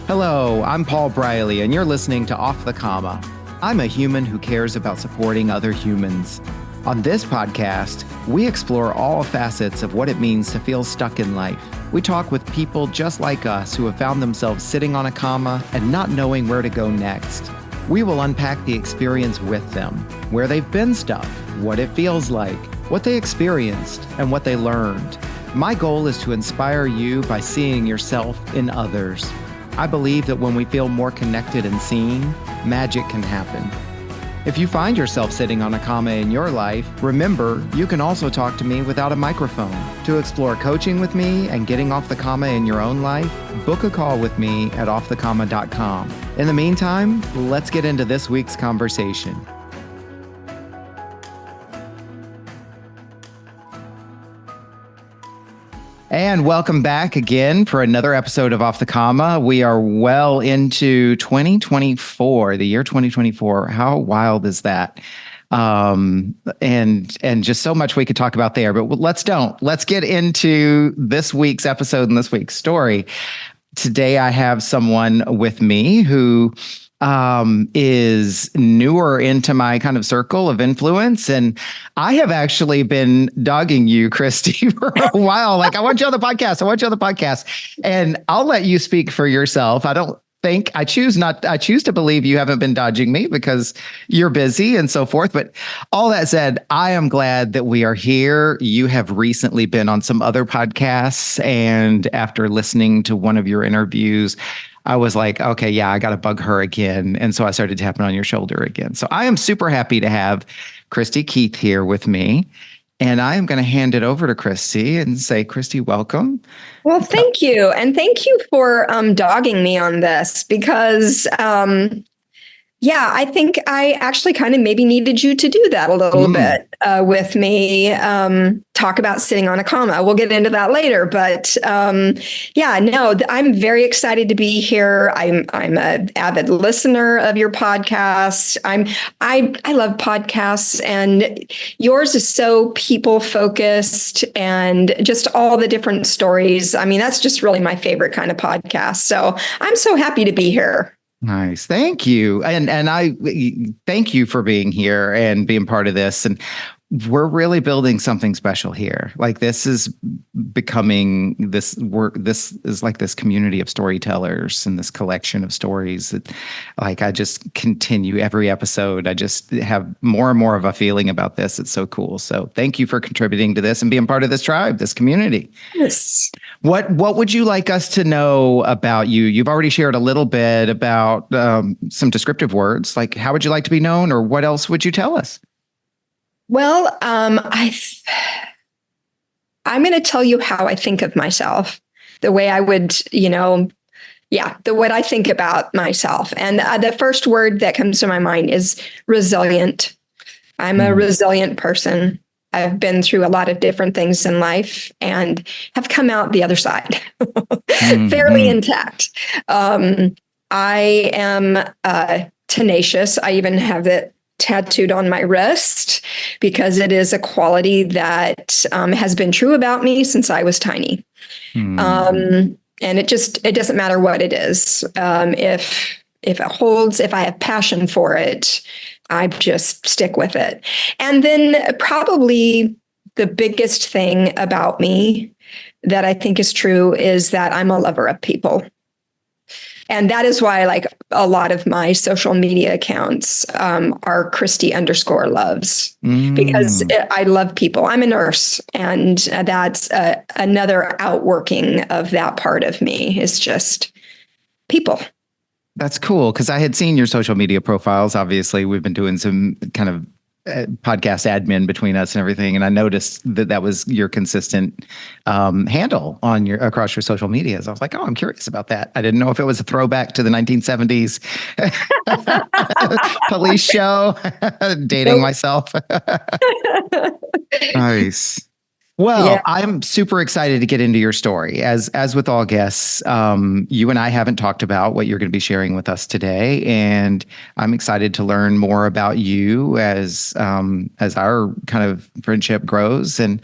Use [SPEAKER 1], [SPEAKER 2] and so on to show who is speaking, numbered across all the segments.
[SPEAKER 1] Hello, I'm Paul Briley, and you're listening to Off the Comma. I'm a human who cares about supporting other humans. On this podcast, we explore all facets of what it means to feel stuck in life. We talk with people just like us who have found themselves sitting on a comma and not knowing where to go next. We will unpack the experience with them, where they've been stuck, what it feels like, what they experienced, and what they learned. My goal is to inspire you by seeing yourself in others. I believe that when we feel more connected and seen, magic can happen. If you find yourself sitting on a comma in your life, remember, you can also talk to me without a microphone. To explore coaching with me and getting off the comma in your own life, book a call with me at offthecomma.com. In the meantime, let's get into this week's conversation. And welcome back again for another episode of Off the Comma. We are well into 2024, the year 2024. How wild is that? And just so much we could talk about there, but let's get into this week's episode and this week's story. Today, I have someone with me who is newer into my kind of circle of influence. And I have actually been dogging you, Kristy, for a while. Like, I want you on the podcast. And I'll let you speak for yourself. I choose to believe you haven't been dodging me because you're busy and so forth. But all that said, I am glad that we are here. You have recently been on some other podcasts. And after listening to one of your interviews, I was like, okay, yeah, I got to bug her again. And so I started tapping on your shoulder again. So I am super happy to have Kristy Keith here with me. And I am going to hand it over to Kristy and say, Kristy, welcome.
[SPEAKER 2] Well, thank you. And thank you for dogging me on this because, I think I actually kind of maybe needed you to do that a little bit with me. Talk about sitting on a comma. We'll get into that later. But I'm very excited to be here. I'm an avid listener of your podcast. I love podcasts, and yours is so people focused and just all the different stories. I mean, that's just really my favorite kind of podcast. So I'm so happy to be here.
[SPEAKER 1] Nice. Thank you. And I thank you for being here and being part of this. And we're really building something special here. Like, this is becoming this is like this community of storytellers and this collection of stories that, like, I just continue every episode. I just have more and more of a feeling about this. It's so cool. So thank you for contributing to this and being part of this tribe, this community.
[SPEAKER 2] Yes.
[SPEAKER 1] What would you like us to know about you? You've already shared a little bit about some descriptive words. Like, how would you like to be known, or what else would you tell us?
[SPEAKER 2] Well, I'm going to tell you how I think of myself, the way I would, what I think about myself. And the first word that comes to my mind is resilient. I'm a resilient person. I've been through a lot of different things in life and have come out the other side fairly intact. I am tenacious. I even have it tattooed on my wrist because it is a quality that has been true about me since I was tiny. And it doesn't matter what it is. If it holds, if I have passion for it, I just stick with it. And then probably the biggest thing about me that I think is true is that I'm a lover of people. And that is why, like, a lot of my social media accounts are Kristy_loves, because I love people. I'm a nurse, and that's another outworking of that part of me, is just people.
[SPEAKER 1] That's cool, because I had seen your social media profiles. Obviously, we've been doing some kind of podcast admin between us and everything, and I noticed that was your consistent handle on across your social medias. I was like, oh, I'm curious about that. I didn't know if it was a throwback to the 1970s police show. Dating myself. Nice. Well, yeah. I'm super excited to get into your story. As with all guests, you and I haven't talked about what you're going to be sharing with us today, and I'm excited to learn more about you as our kind of friendship grows. And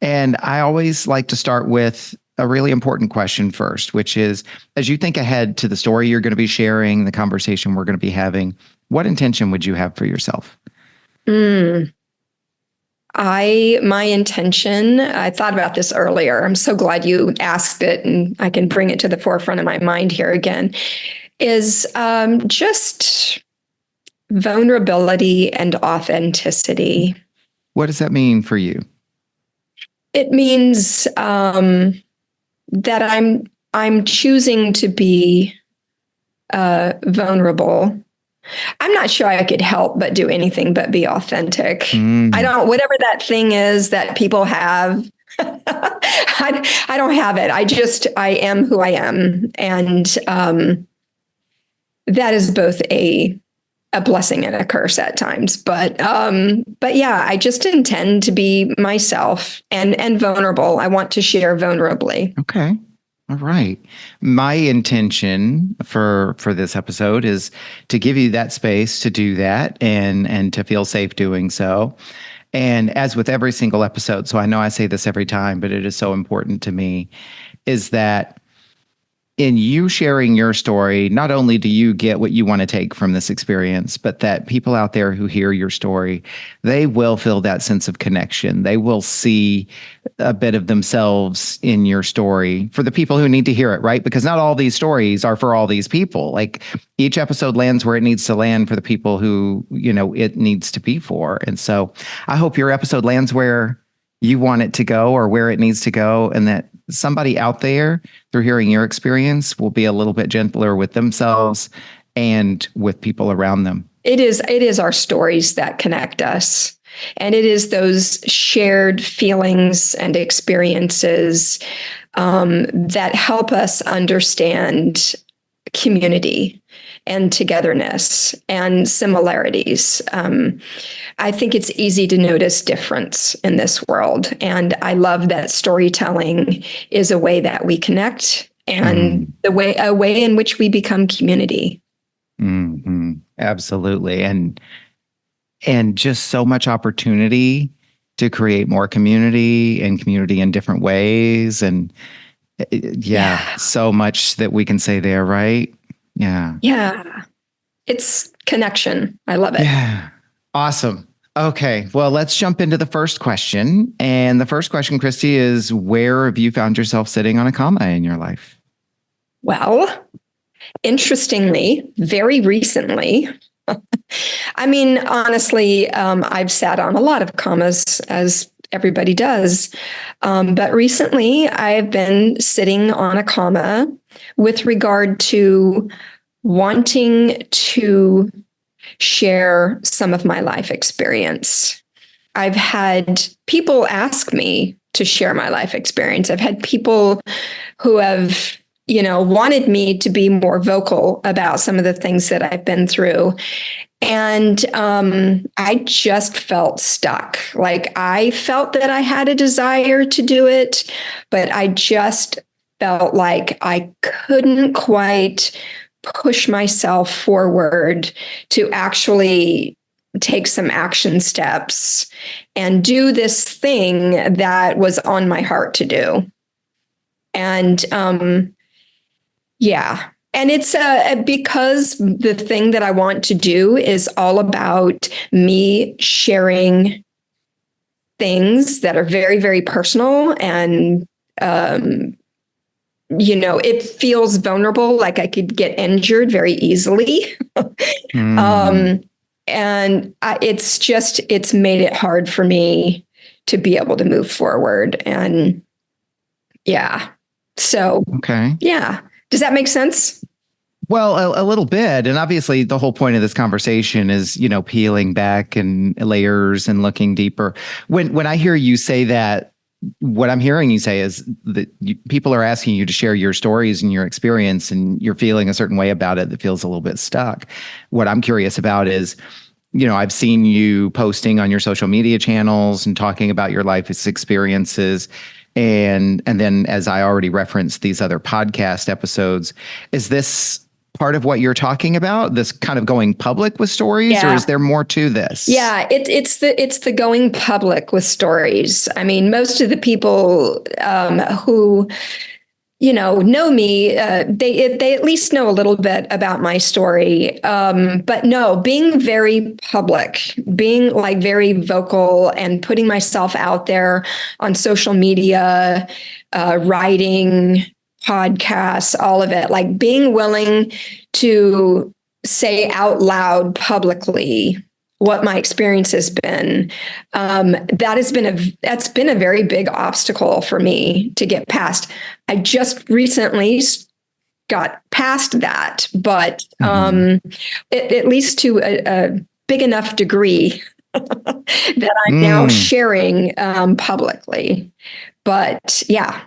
[SPEAKER 1] I always like to start with a really important question first, which is, as you think ahead to the story you're going to be sharing, the conversation we're going to be having, what intention would you have for yourself?
[SPEAKER 2] My intention, I thought about this earlier. I'm so glad you asked it, and I can bring it to the forefront of my mind here again, is just vulnerability and authenticity.
[SPEAKER 1] What does that mean for you?
[SPEAKER 2] It means that I'm choosing to be vulnerable. I'm not sure I could help but do anything but be authentic. Whatever that thing is that people have, I don't have it. I am who I am. And that is both a blessing and a curse at times. But yeah, I just intend to be myself and vulnerable. I want to share vulnerably.
[SPEAKER 1] Okay. All right. My intention for this episode is to give you that space to do that and to feel safe doing so. And as with every single episode, so I know I say this every time, but it is so important to me, is that in you sharing your story, not only do you get what you want to take from this experience, but that people out there who hear your story, they will feel that sense of connection. They will see a bit of themselves in your story for the people who need to hear it, right? Because not all these stories are for all these people. Like each episode lands where it needs to land for the people who, it needs to be for. And so I hope your episode lands where you want it to go or where it needs to go, and that somebody out there, through hearing your experience, will be a little bit gentler with themselves and with people around them.
[SPEAKER 2] It is our stories that connect us. And it is those shared feelings and experiences that help us understand community and togetherness and similarities. I think it's easy to notice difference in this world. And I love that storytelling is a way that we connect and a way in which we become community.
[SPEAKER 1] Mm-hmm. Absolutely. And just so much opportunity to create more community and community in different ways. And so much that we can say there, right? Yeah.
[SPEAKER 2] Yeah. It's connection. I love it.
[SPEAKER 1] Yeah. Awesome. Okay. Well, let's jump into the first question. And the first question, Kristy, is where have you found yourself sitting on a comma in your life?
[SPEAKER 2] Well, interestingly, very recently, I mean, honestly, I've sat on a lot of commas, as everybody does. But recently, I've been sitting on a comma with regard to wanting to share some of my life experience. I've had people ask me to share my life experience. I've had people who have, wanted me to be more vocal about some of the things that I've been through. And I just felt stuck. Like I felt that I had a desire to do it, but I just felt like I couldn't quite push myself forward to actually take some action steps and do this thing that was on my heart to do. And and it's because the thing that I want to do is all about me sharing things that are very, very personal. And, it feels vulnerable, like I could get injured very easily. And it's made it hard for me to be able to move forward. And
[SPEAKER 1] Okay.
[SPEAKER 2] Does that make sense?
[SPEAKER 1] Well, a little bit. And obviously the whole point of this conversation is, peeling back and layers and looking deeper. When I hear you say that, what I'm hearing you say is that people are asking you to share your stories and your experience, and you're feeling a certain way about it that feels a little bit stuck. What I'm curious about is, I've seen you posting on your social media channels and talking about your life experiences. And then, as I already referenced, these other podcast episodes, is this part of what you're talking about, this kind of going public with stories, or is there more to this?
[SPEAKER 2] Yeah, it's the going public with stories. I mean, most of the people who know me, they at least know a little bit about my story. But no, being very public, being like very vocal and putting myself out there on social media, writing, podcasts, all of it, like being willing to say out loud publicly what my experience has been. That's been a very big obstacle for me to get past. I just recently got past that, but at least to a big enough degree that I'm now sharing publicly. But yeah.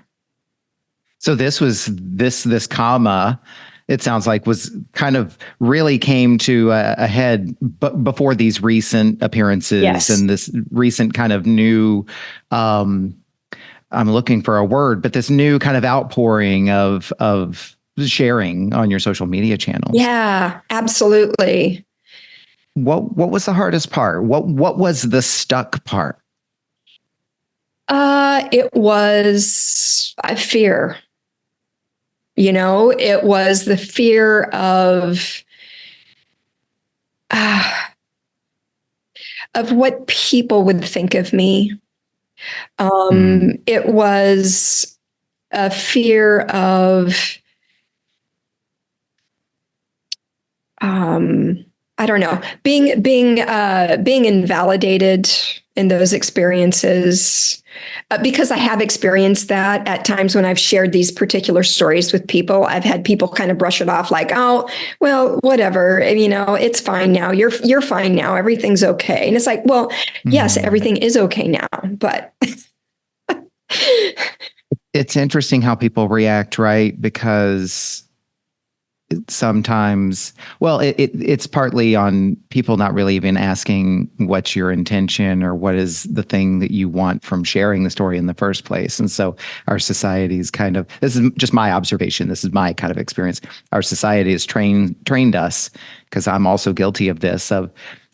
[SPEAKER 1] So this comma, it sounds like, was kind of really came to a head before these recent appearances. Yes. And this recent kind of new, I'm looking for a word, but this new kind of outpouring of sharing on your social media channels.
[SPEAKER 2] Yeah, absolutely.
[SPEAKER 1] What was the hardest part? What was the stuck part?
[SPEAKER 2] It was fear. It was the fear of what people would think of me. It was a fear of, I don't know, being invalidated in those experiences, because I have experienced that at times when I've shared these particular stories with people. I've had people kind of brush it off like, oh, well, whatever, it's fine now. You're fine now. Everything's okay. And it's like, well, yes, everything is okay now, but
[SPEAKER 1] it's interesting how people react, right? Because sometimes, well, it's partly on people not really even asking what's your intention or what is the thing that you want from sharing the story in the first place. And so our society's kind of, this is just my observation, this is my kind of experience, our society has trained us, because I'm also guilty of this, of,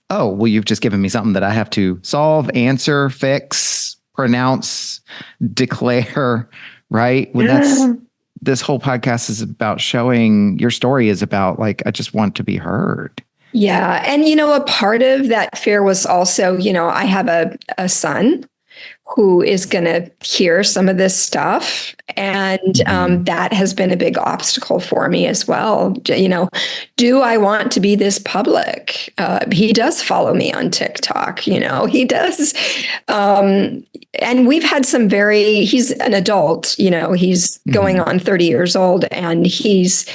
[SPEAKER 1] oh, well, you've just given me something that I have to solve, answer, fix, pronounce, declare, right? When this whole podcast is about showing, your story is about, like, I just want to be heard.
[SPEAKER 2] Yeah. And, a part of that fear was also, I have a son who is going to hear some of this stuff. And that has been a big obstacle for me as well. Do I want to be this public? He does follow me on TikTok, he does. And we've had he's an adult, he's going on 30 years old, and he's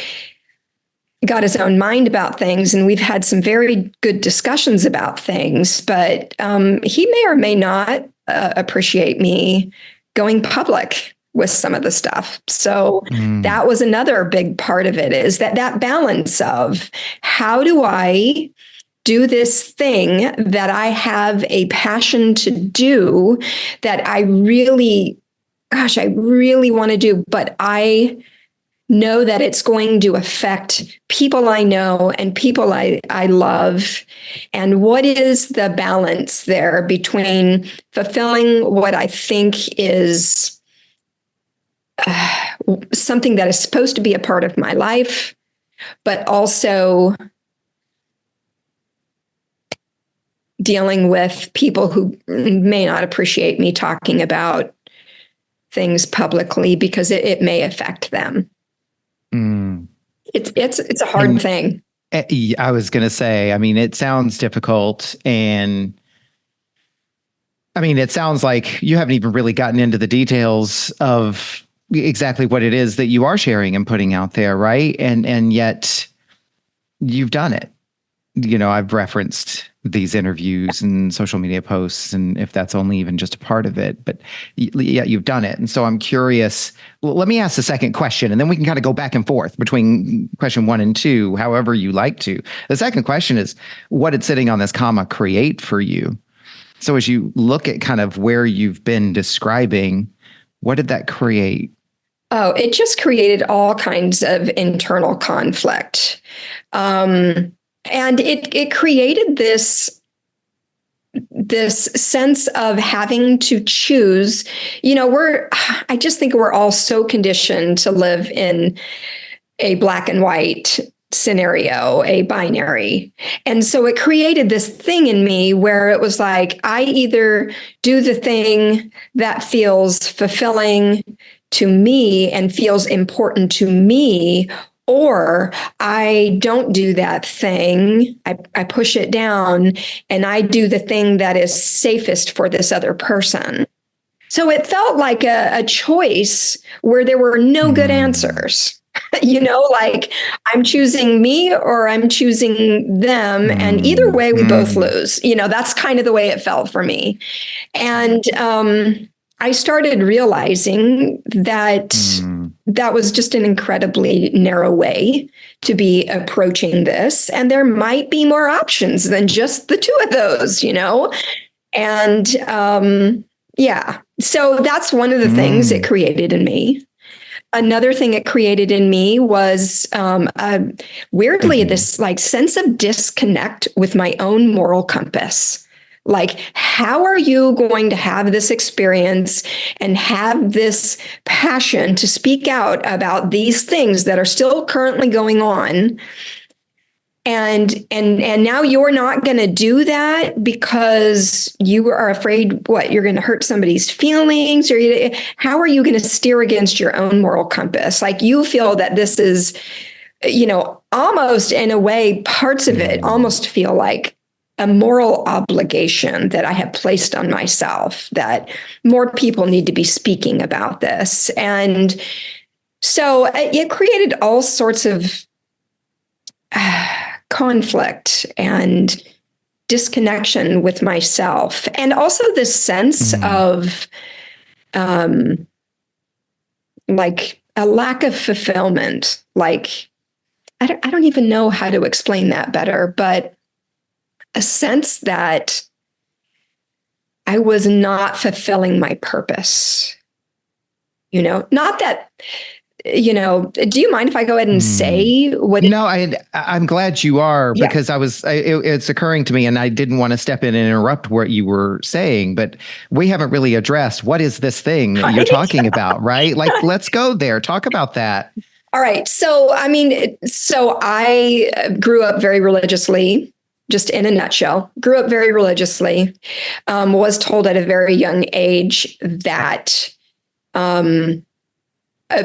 [SPEAKER 2] got his own mind about things. And we've had some very good discussions about things, but he may or may not appreciate me going public with some of the stuff. So that was another big part of it, is that balance of, how do I do this thing that I have a passion to do, that I really want to do, but I know that it's going to affect people I know and people I love. And what is the balance there between fulfilling what I think is something that is supposed to be a part of my life, but also dealing with people who may not appreciate me talking about things publicly because it may affect them. It's a hard thing.
[SPEAKER 1] I was going to say, it sounds difficult, and it sounds like you haven't even really gotten into the details of exactly what it is that you are sharing and putting out there, right? And yet you've done it. I've referenced these interviews and social media posts, and if that's only even just a part of it, but yeah, you've done it. And so I'm curious, let me ask the second question, and then we can kind of go back and forth between question 1 and 2, however you like to. The second question is, what did sitting on this comma create for you? So as you look at kind of where you've been describing, what did that create?
[SPEAKER 2] Oh, it just created all kinds of internal conflict. And it created this this sense of having to choose. I just think we're all so conditioned to live in a black and white scenario, a binary. And so it created this thing in me where it was like, I either do the thing that feels fulfilling to me and feels important to me, or I don't do that thing. I push it down and I do the thing that is safest for this other person. So it felt like a choice where there were no good answers. Like I'm choosing me or I'm choosing them. And either way, we both lose. That's kind of the way it felt for me. And I started realizing that that was just an incredibly narrow way to be approaching this. And there might be more options than just the two of those, And so that's one of the things it created in me. Another thing it created in me was weirdly this like sense of disconnect with my own moral compass. Like, how are you going to have this experience and have this passion to speak out about these things that are still currently going on? And now you're not going to do that because you are afraid you're going to hurt somebody's feelings, or how are you going to steer against your own moral compass? Like you feel that this is, almost in a way, parts of it almost feel like a moral obligation that I have placed on myself, that more people need to be speaking about this. And so it created all sorts of conflict and disconnection with myself, and also this sense of like a lack of fulfillment. Like I don't even know how to explain that better, but a sense that I was not fulfilling my purpose. Not that, do you mind if I go ahead and say what?
[SPEAKER 1] No, I'm glad you are, because it's occurring to me and I didn't want to step in and interrupt what you were saying, but we haven't really addressed what is this thing that you're talking about, right? Like, let's go there. Talk about that.
[SPEAKER 2] All right. So, I grew up very religiously. Just in a nutshell, grew up very religiously, was told at a very young age that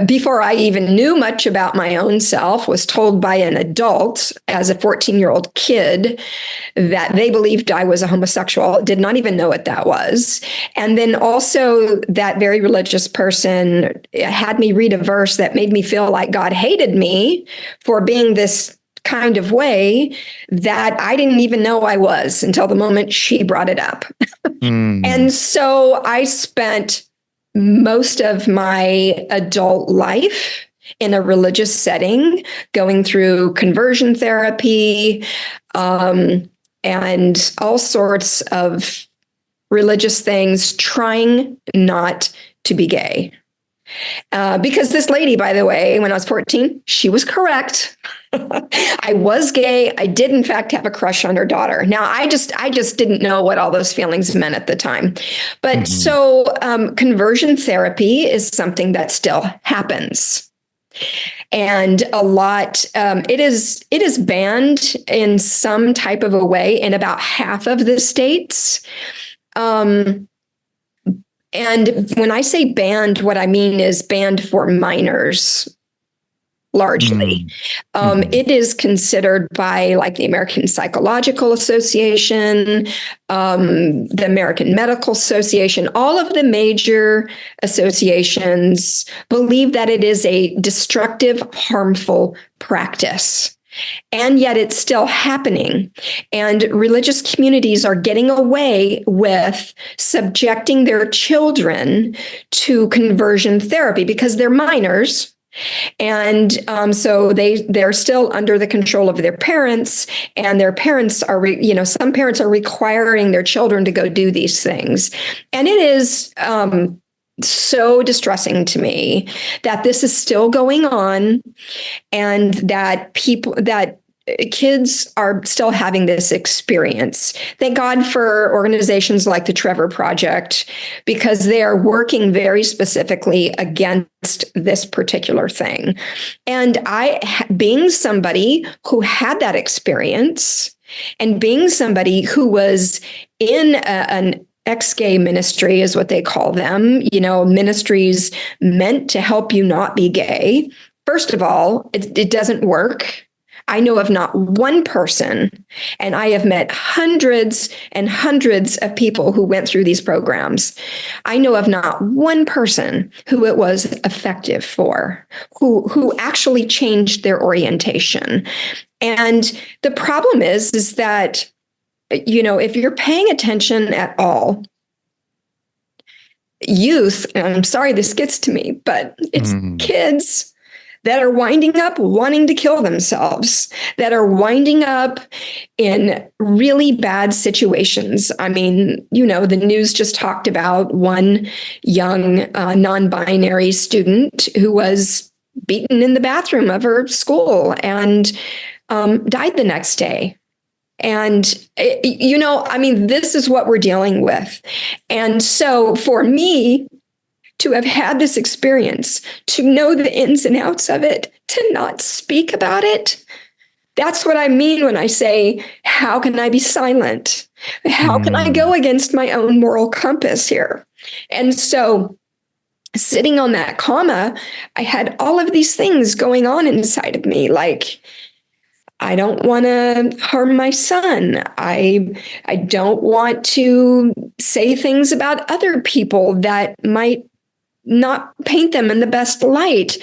[SPEAKER 2] before I even knew much about my own self, was told by an adult as a 14-year-old kid that they believed I was a homosexual, did not even know what that was. And then also that very religious person had me read a verse that made me feel like God hated me for being this kind of way that I didn't even know I was until the moment she brought it up. And so I spent most of my adult life in a religious setting, going through conversion therapy, and all sorts of religious things, trying not to be gay. Because this lady, by the way, when I was 14, she was correct. I was gay. I did, in fact, have a crush on her daughter. Now, I just didn't know what all those feelings meant at the time. But so conversion therapy is something that still happens. And a lot, it is banned in some type of a way in about half of the states. And when I say banned, what I mean is banned for minors, largely. It is considered by like the American Psychological Association, the American Medical Association, all of the major associations believe that it is a destructive, harmful practice. And yet it's still happening. And religious communities are getting away with subjecting their children to conversion therapy because they're minors. And so they're still under the control of their parents, and their parents are, some parents are requiring their children to go do these things. And it is so distressing to me that this is still going on, and that kids are still having this experience. Thank God for organizations like the Trevor Project, because they are working very specifically against this particular thing. And being somebody who had that experience and being somebody who was in an ex-gay ministry is what they call them, ministries meant to help you not be gay. First of all, it doesn't work. I know of not one person, and I have met hundreds and hundreds of people who went through these programs. I know of not one person who it was effective for, who actually changed their orientation. And the problem is that, if you're paying attention at all, youth, and I'm sorry this gets to me, but it's kids that are winding up wanting to kill themselves, that are winding up in really bad situations. I mean, the news just talked about one young non-binary student who was beaten in the bathroom of her school and died the next day. And, this is what we're dealing with. And so for me, to have had this experience, to know the ins and outs of it, to not speak about it, that's what I mean when I say, how can I be silent? How can I go against my own moral compass here? And so sitting on that comma, I had all of these things going on inside of me, like, I don't want to harm my son. I don't want to say things about other people that might not paint them in the best light.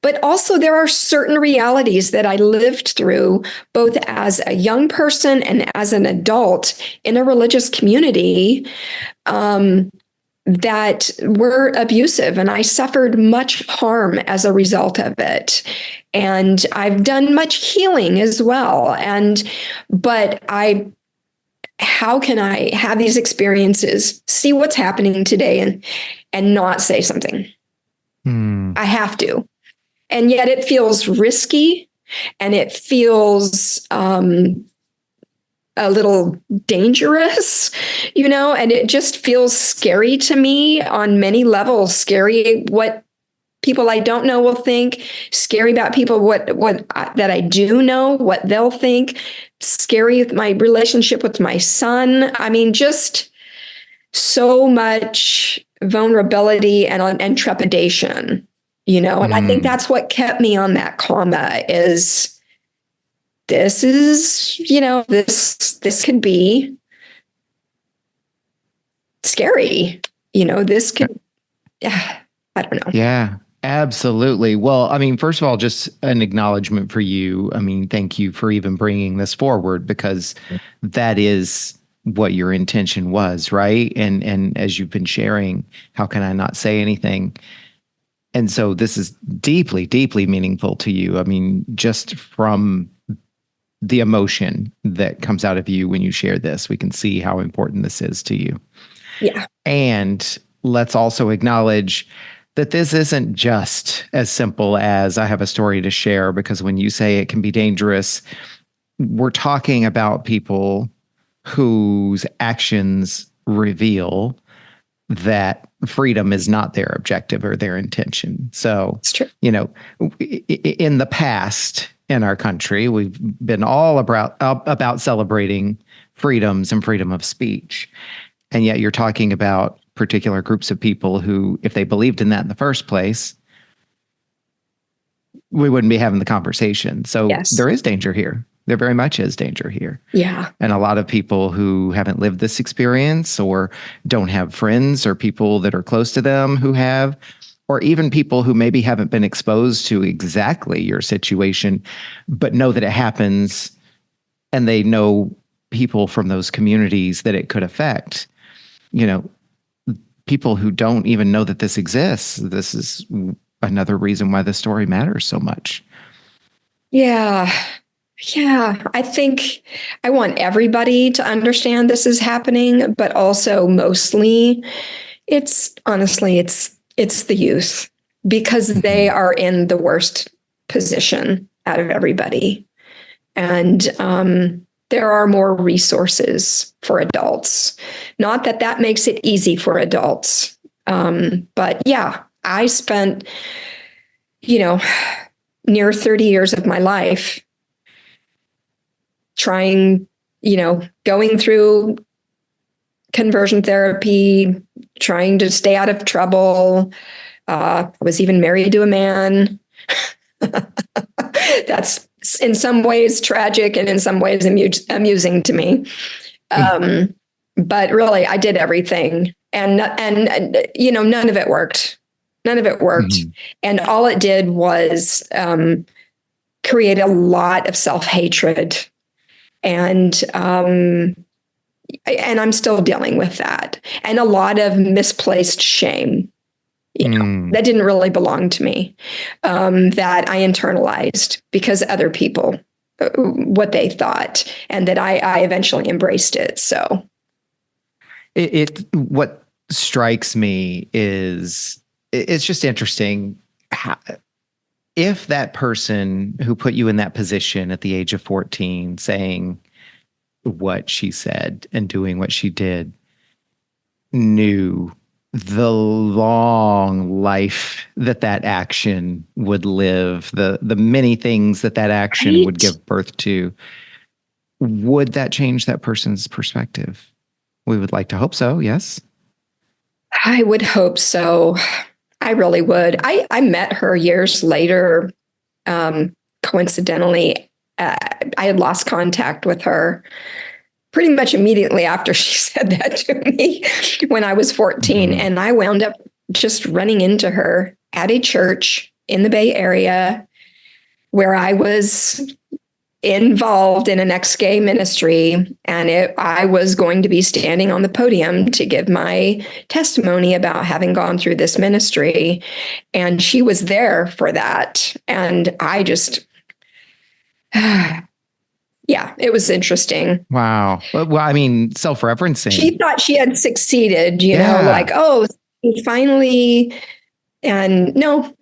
[SPEAKER 2] But also there are certain realities that I lived through, both as a young person and as an adult in a religious community, that were abusive, and I suffered much harm as a result of it. And I've done much healing as well. But how can I have these experiences, see what's happening today, and not say something? I have to. And yet it feels risky, and it feels a little dangerous, and it just feels scary to me on many levels. Scary what people I don't know will think, scary about people that I do know, what they'll think, scary with my relationship with my son. I mean, just so much vulnerability and trepidation, and I think that's what kept me on that comma is, this is, this could be scary, this could, I don't know.
[SPEAKER 1] Yeah, absolutely. Well, I mean, first of all, just an acknowledgement for you. I mean, thank you for even bringing this forward, because that is what your intention was, right? And as you've been sharing, how can I not say anything? And so this is deeply, deeply meaningful to you. I mean, just from the emotion that comes out of you when you share this, we can see how important this is to you.
[SPEAKER 2] Yeah.
[SPEAKER 1] And let's also acknowledge that this isn't just as simple as I have a story to share, because when you say it can be dangerous, we're talking about people whose actions reveal that freedom is not their objective or their intention. So,
[SPEAKER 2] it's true.
[SPEAKER 1] In the past in our country, we've been all about celebrating freedoms and freedom of speech. And yet you're talking about particular groups of people who, if they believed in that in the first place, we wouldn't be having the conversation. So There is danger here. There very much is danger here.
[SPEAKER 2] Yeah.
[SPEAKER 1] And a lot of people who haven't lived this experience, or don't have friends or people that are close to them who have, or even people who maybe haven't been exposed to exactly your situation, but know that it happens, and they know people from those communities that it could affect. People who don't even know that this exists. This is another reason why the story matters so much.
[SPEAKER 2] Yeah. I think I want everybody to understand this is happening, but also mostly it's the youth, because they are in the worst position out of everybody. And there are more resources for adults. Not that that makes it easy for adults. But yeah, I spent, near 30 years of my life trying, going through conversion therapy, trying to stay out of trouble. I was even married to a man. That's in some ways tragic and in some ways amusing to me. But really, I did everything, and none of it worked. None of it worked,
[SPEAKER 1] Mm-hmm.
[SPEAKER 2] and all it did was create a lot of self-hatred, and I'm still dealing with that, and a lot of misplaced shame. That didn't really belong to me, that I internalized because other people, what they thought, and that I eventually embraced it. So
[SPEAKER 1] what strikes me is it's just interesting if that person who put you in that position at the age of 14 saying what she said and doing what she did knew the long life that action would live, the many things that action would give birth to, would that change that person's perspective? We would like to hope so, yes?
[SPEAKER 2] I would hope so. I really would. I met her years later, coincidentally. I had lost contact with her pretty much immediately after she said that to me when I was 14.
[SPEAKER 1] Mm-hmm.
[SPEAKER 2] And I wound up just running into her at a church in the Bay Area where I was involved in an ex-gay ministry. And I was going to be standing on the podium to give my testimony about having gone through this ministry. And she was there for that. And I just... yeah, it was interesting.
[SPEAKER 1] Wow. Well, I mean, self-referencing.
[SPEAKER 2] She thought she had succeeded, like, oh, finally. And no,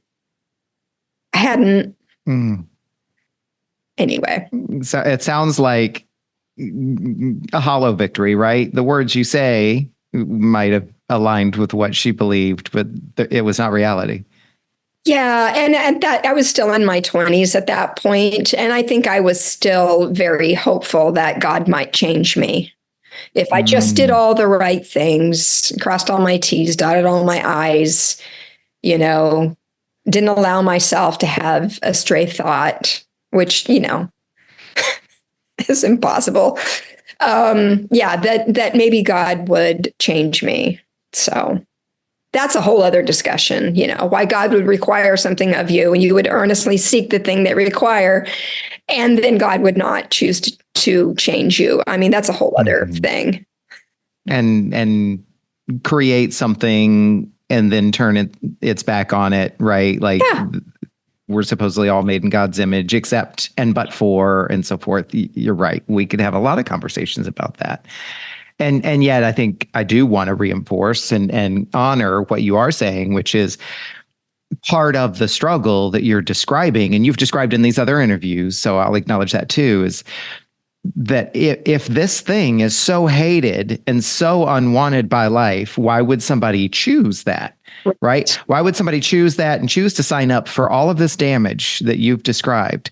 [SPEAKER 2] I hadn't. Anyway.
[SPEAKER 1] So it sounds like a hollow victory, right? The words you say might have aligned with what she believed, but it was not reality.
[SPEAKER 2] Yeah. And that I was still in my 20s at that point. And I think I was still very hopeful that God might change me. If I just did all the right things, crossed all my T's, dotted all my I's, didn't allow myself to have a stray thought, which, is impossible. That maybe God would change me. So that's a whole other discussion, why God would require something of you and you would earnestly seek the thing they require. And then God would not choose to change you. I mean, that's a whole other thing.
[SPEAKER 1] And create something and then turn its back on it, right? Like we're supposedly all made in God's image, except and but for and so forth. You're right. We could have a lot of conversations about that. And yet I think I do want to reinforce and honor what you are saying, which is part of the struggle that you're describing, and you've described in these other interviews, so I'll acknowledge that too, is that if this thing is so hated and so unwanted by life, why would somebody choose that, right? Why would somebody choose that and choose to sign up for all of this damage that you've described?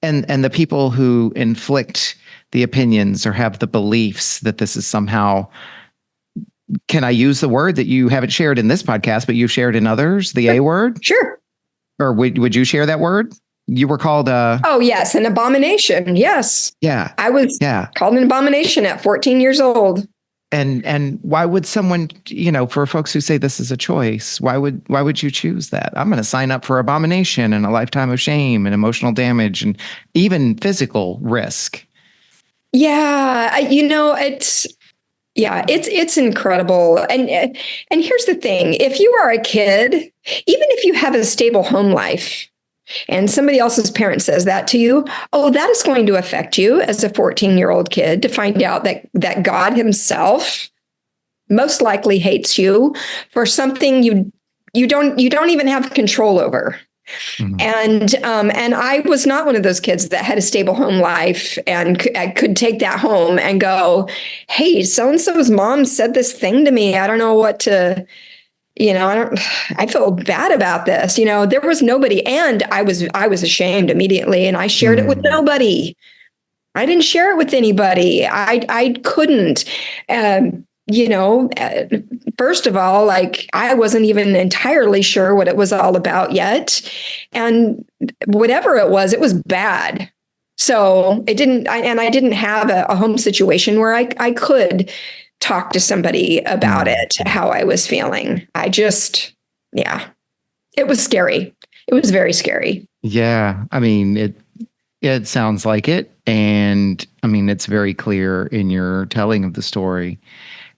[SPEAKER 1] And the people who inflict the opinions or have the beliefs that this is somehow, can I use the word that you haven't shared in this podcast, but you've shared in others, the A word?
[SPEAKER 2] Sure.
[SPEAKER 1] Or would you share that word? You were called
[SPEAKER 2] oh, yes, an abomination. Yes.
[SPEAKER 1] Yeah.
[SPEAKER 2] I was called an abomination at 14 years old.
[SPEAKER 1] And why would someone, for folks who say this is a choice, why would you choose that? I'm going to sign up for abomination and a lifetime of shame and emotional damage and even physical risk.
[SPEAKER 2] Yeah, it's incredible. And here's the thing. If you are a kid, even if you have a stable home life and somebody else's parent says that to you, that is going to affect you as a 14-year-old kid to find out that God himself most likely hates you for something you don't even have control over.
[SPEAKER 1] Mhm.
[SPEAKER 2] And I was not one of those kids that had a stable home life and could take that home and go, hey, so and so's mom said this thing to me. I don't know what to, I feel bad about this. There was nobody, and I was ashamed immediately, and I shared it with
[SPEAKER 1] Mm.
[SPEAKER 2] nobody. I didn't share it with anybody. I couldn't. First of all, like, I wasn't even entirely sure what it was all about yet. And whatever it was bad. So it didn't, I didn't have a home situation where I could talk to somebody about it, how I was feeling. Yeah, it was scary. It was very scary.
[SPEAKER 1] Yeah. I mean, it sounds like it. And I mean, it's very clear in your telling of the story.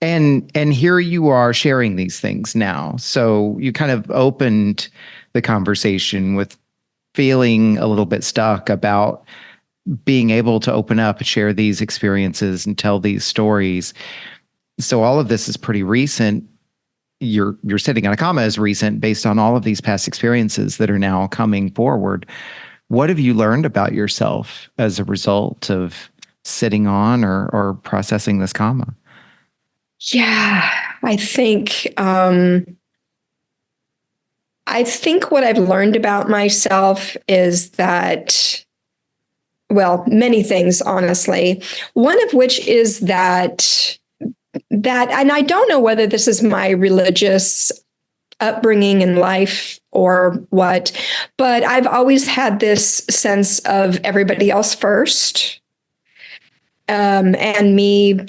[SPEAKER 1] And here you are sharing these things now. So you kind of opened the conversation with feeling a little bit stuck about being able to open up and share these experiences and tell these stories. So all of this is pretty recent. You're sitting on a comma as recent based on all of these past experiences that are now coming forward. What have you learned about yourself as a result of sitting on or processing this comma?
[SPEAKER 2] Yeah, I think what I've learned about myself is that, well, many things, honestly. One of which is that, and I don't know whether this is my religious upbringing in life or what, but I've always had this sense of everybody else first, and me,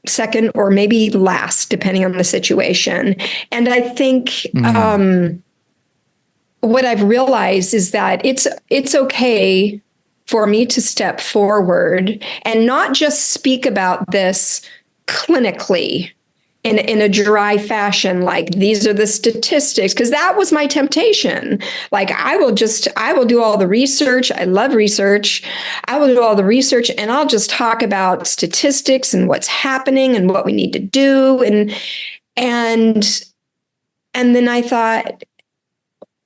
[SPEAKER 2] second or maybe last, depending on the situation. And I think what I've realized is that it's okay for me to step forward and not just speak about this clinically in a dry fashion, like these are the statistics, because that was my temptation. Like, I will do all the research. I love research. I will do all the research, and I'll just talk about statistics and what's happening and what we need to do. And then I thought,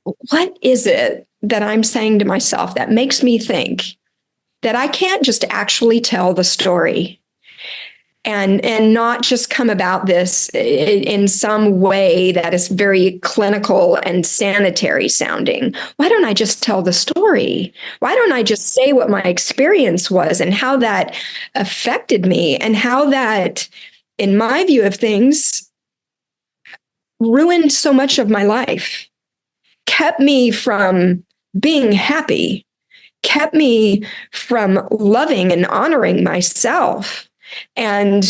[SPEAKER 2] what is it that I'm saying to myself that makes me think that I can't just actually tell the story and not just come about this in some way that is very clinical and sanitary sounding? Why don't I just tell the story? Why don't I just say what my experience was and how that affected me, and how that, in my view of things, ruined so much of my life, kept me from being happy, kept me from loving and honoring myself. And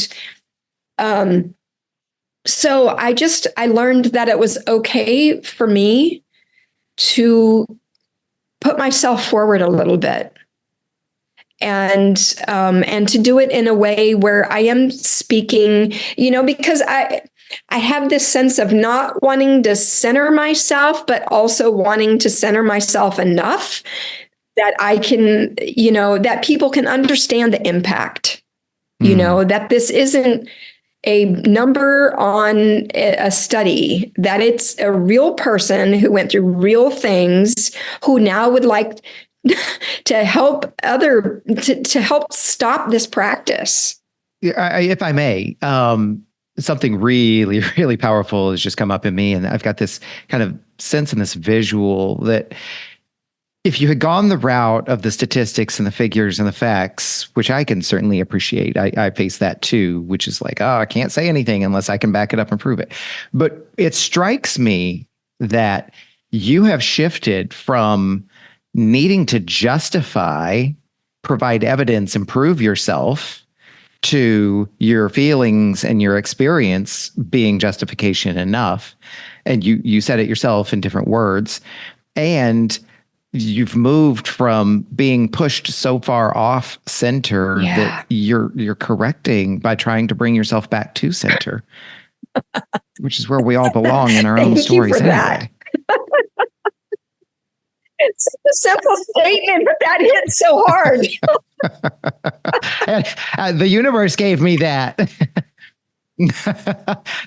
[SPEAKER 2] so I learned that it was okay for me to put myself forward a little bit, and to do it in a way where I am speaking, because I have this sense of not wanting to center myself, but also wanting to center myself enough that I can, that people can understand the impact. That this isn't a number on a study, that it's a real person who went through real things, who now would like to help to help stop this practice.
[SPEAKER 1] If I may, something really, really powerful has just come up in me. And I've got this kind of sense and this visual that if you had gone the route of the statistics and the figures and the facts, which I can certainly appreciate, I face that too, which is like, oh, I can't say anything unless I can back it up and prove it. But it strikes me that you have shifted from needing to justify, provide evidence, and prove yourself, to your feelings and your experience being justification enough. And you said it yourself in different words. And you've moved from being pushed so far off center that you're correcting by trying to bring yourself back to center, which is where we all belong in our own stories anyway.
[SPEAKER 2] It's a simple statement, but that hit so hard.
[SPEAKER 1] And, the universe gave me that.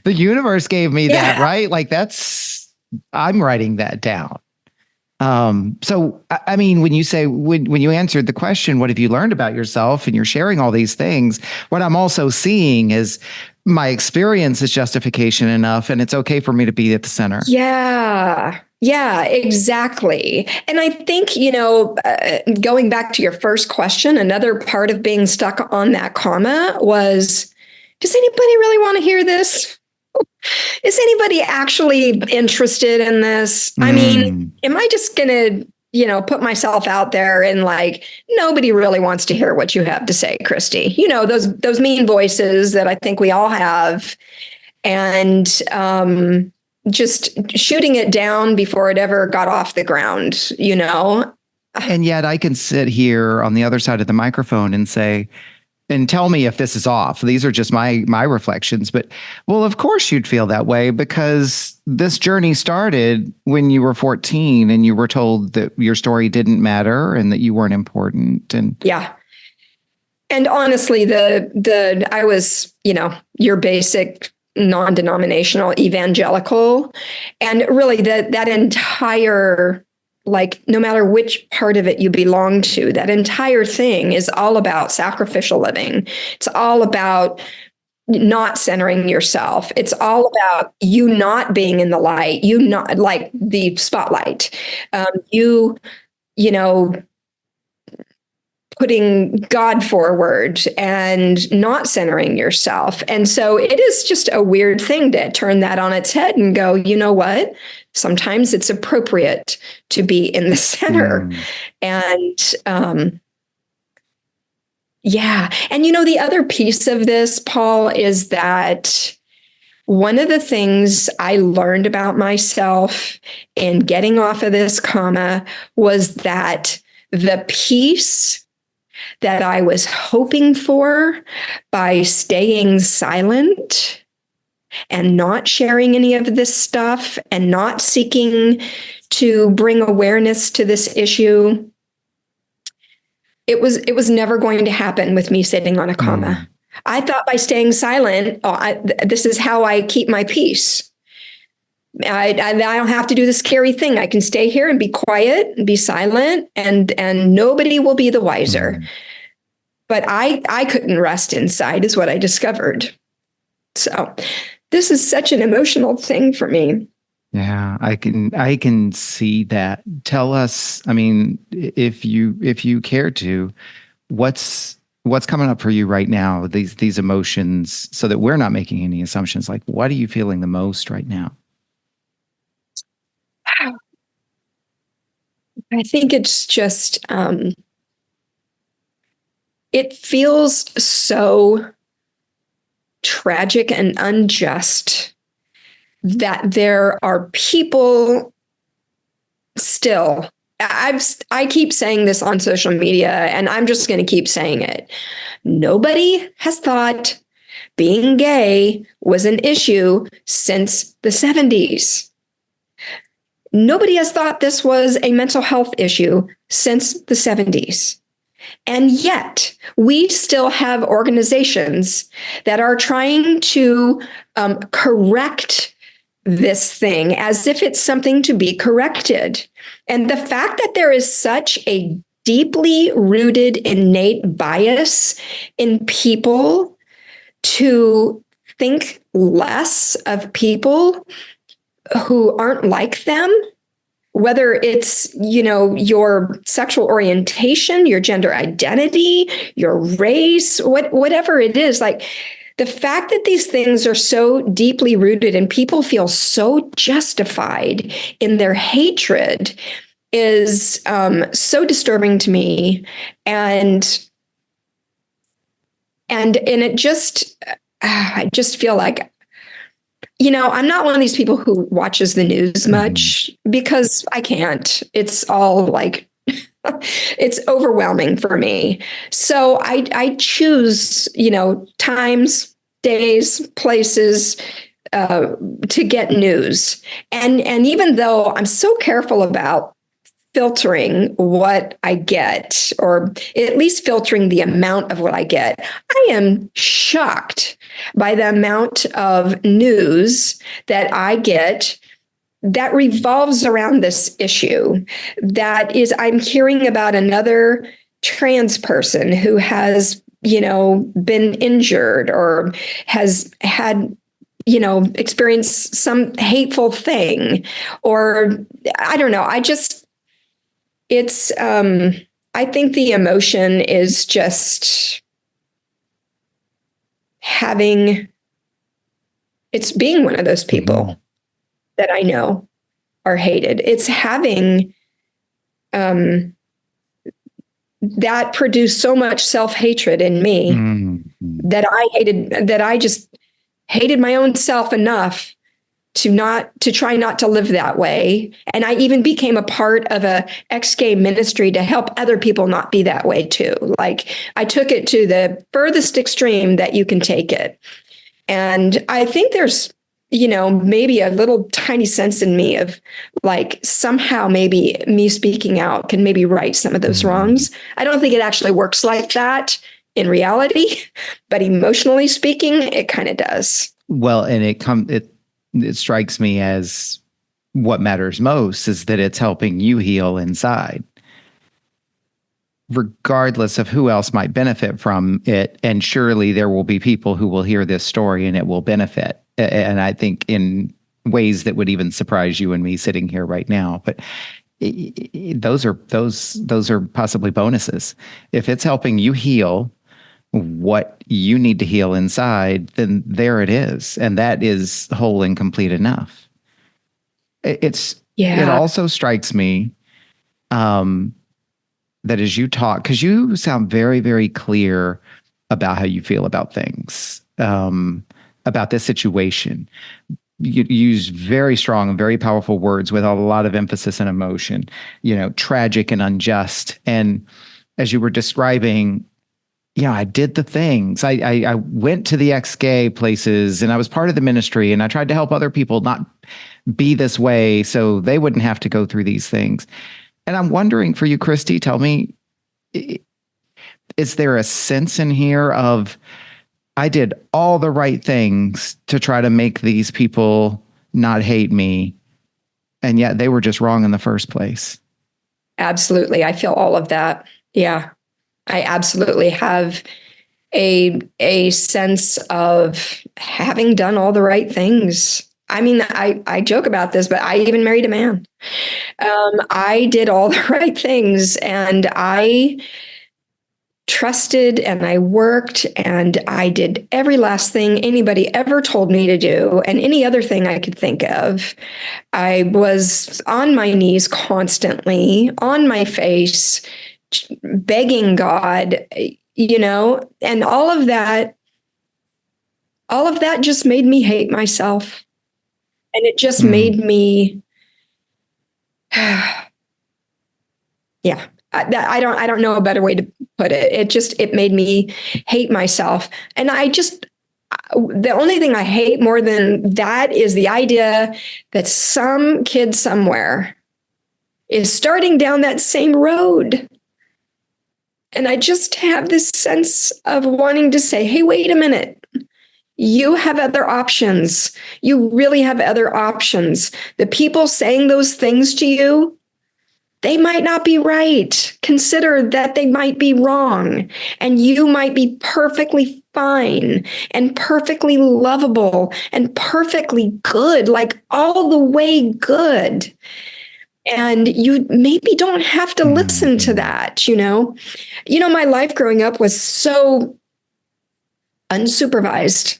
[SPEAKER 1] The universe gave me that, right? Like I'm writing that down. So, I mean, when you say, when you answered the question, what have you learned about yourself? And you're sharing all these things, what I'm also seeing is my experience is justification enough, and it's okay for me to be at the center.
[SPEAKER 2] Yeah. Yeah, exactly. And I think, going back to your first question, another part of being stuck on that comma was, does anybody really want to hear this? Is anybody actually interested in this? I mean,
[SPEAKER 1] Mm.
[SPEAKER 2] am I just going to, put myself out there and like, nobody really wants to hear what you have to say, Kristy? Those mean voices that I think we all have. And just shooting it down before it ever got off the ground.
[SPEAKER 1] And yet I can sit here on the other side of the microphone and say, and tell me if this is off. These are just my reflections, but well, of course you'd feel that way because this journey started when you were 14 and you were told that your story didn't matter and that you weren't important. And
[SPEAKER 2] yeah. And honestly, I was, your basic non-denominational evangelical, and really that entire, like, no matter which part of it you belong to, that entire thing is all about sacrificial living. It's all about not centering yourself. It's all about you not being in the light, you not like the spotlight. You know, putting God forward and not centering yourself. And so it is just a weird thing to turn that on its head and go, you know what? Sometimes it's appropriate to be in the center. And yeah. And the other piece of this, Paul, is that one of the things I learned about myself in getting off of this comma was that the peace that I was hoping for by staying silent and not sharing any of this stuff and not seeking to bring awareness to this issue, it was never going to happen with me sitting on a comma. I thought by staying silent, this is how I keep my peace. I don't have to do the scary thing. I can stay here and be quiet and be silent, and nobody will be the wiser. But I couldn't rest inside, is what I discovered. So this is such an emotional thing for me.
[SPEAKER 1] Yeah, I can see that. Tell us, I mean, if you care to, what's coming up for you right now, these emotions, so that we're not making any assumptions. Like, what are you feeling the most right now?
[SPEAKER 2] I think it's just, it feels so tragic and unjust that there are people still. I keep saying this on social media, and I'm just going to keep saying it. Nobody has thought being gay was an issue since the 70s. Nobody has thought this was a mental health issue since the 70s. And yet, we still have organizations that are trying to correct this thing as if it's something to be corrected. And the fact that there is such a deeply rooted innate bias in people to think less of people who aren't like them, whether it's, your sexual orientation, your gender identity, your race, whatever it is, like the fact that these things are so deeply rooted and people feel so justified in their hatred is so disturbing to me. And it just, I just feel like, I'm not one of these people who watches the news much because I can't. It's all like, it's overwhelming for me. So I choose, times, days, places to get news. And even though I'm so careful about filtering what I get, or at least filtering the amount of what I get, I am shocked by the amount of news that I get that revolves around this issue. That is, I'm hearing about another trans person who has, been injured or has had, experienced some hateful thing, or I don't know. I think the emotion is just it's being one of those people that I know are hated. It's having that produced so much self-hatred in me that I just hated my own self enough to try not to live that way. And I even became a part of a ex-gay ministry to help other people not be that way too. Like, I took it to the furthest extreme that you can take it. And I think there's, maybe a little tiny sense in me of like, somehow maybe me speaking out can maybe right some of those wrongs. I don't think it actually works like that in reality, but emotionally speaking, it kind of does.
[SPEAKER 1] Well, and it strikes me as what matters most is that it's helping you heal inside, regardless of who else might benefit from it. And surely there will be people who will hear this story and it will benefit. And I think in ways that would even surprise you and me sitting here right now. But those are possibly bonuses. If it's helping you heal what you need to heal inside, then there it is. And that is whole and complete enough. It also strikes me that as you talk, because you sound very, very clear about how you feel about things, about this situation. You use very strong and very powerful words with a lot of emphasis and emotion, tragic and unjust. And as you were describing, I did the things. I went to the ex-gay places and I was part of the ministry and I tried to help other people not be this way so they wouldn't have to go through these things. And I'm wondering for you, Kristy, tell me, is there a sense in here of, I did all the right things to try to make these people not hate me, and yet they were just wrong in the first place?
[SPEAKER 2] Absolutely. I feel all of that. Yeah. I absolutely have a sense of having done all the right things. I mean, I joke about this, but I even married a man. I did all the right things, and I trusted and I worked and I did every last thing anybody ever told me to do and any other thing I could think of. I was on my knees constantly, on my face, begging God, and all of that just made me hate myself. And it just made me, yeah. I don't know a better way to put it. It made me hate myself. And the only thing I hate more than that is the idea that some kid somewhere is starting down that same road. And I just have this sense of wanting to say, hey, wait a minute. You have other options. You really have other options. The people saying those things to you, they might not be right. Consider that they might be wrong, and you might be perfectly fine and perfectly lovable and perfectly good, like all the way good. And you maybe don't have to listen to that, my life growing up was so unsupervised.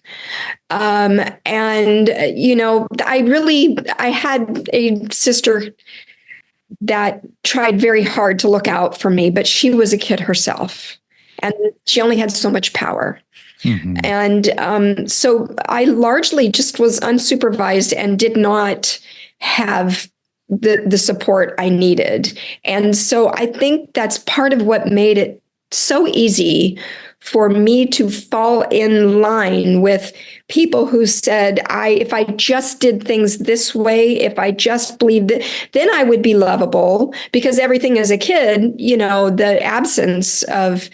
[SPEAKER 2] I had a sister that tried very hard to look out for me, but she was a kid herself and she only had so much power. And so I largely just was unsupervised and did not have the support I needed. And so I think that's part of what made it so easy for me to fall in line with people who said, if I just did things this way, if I just believed it, then I would be lovable. Because everything as a kid, the absence of,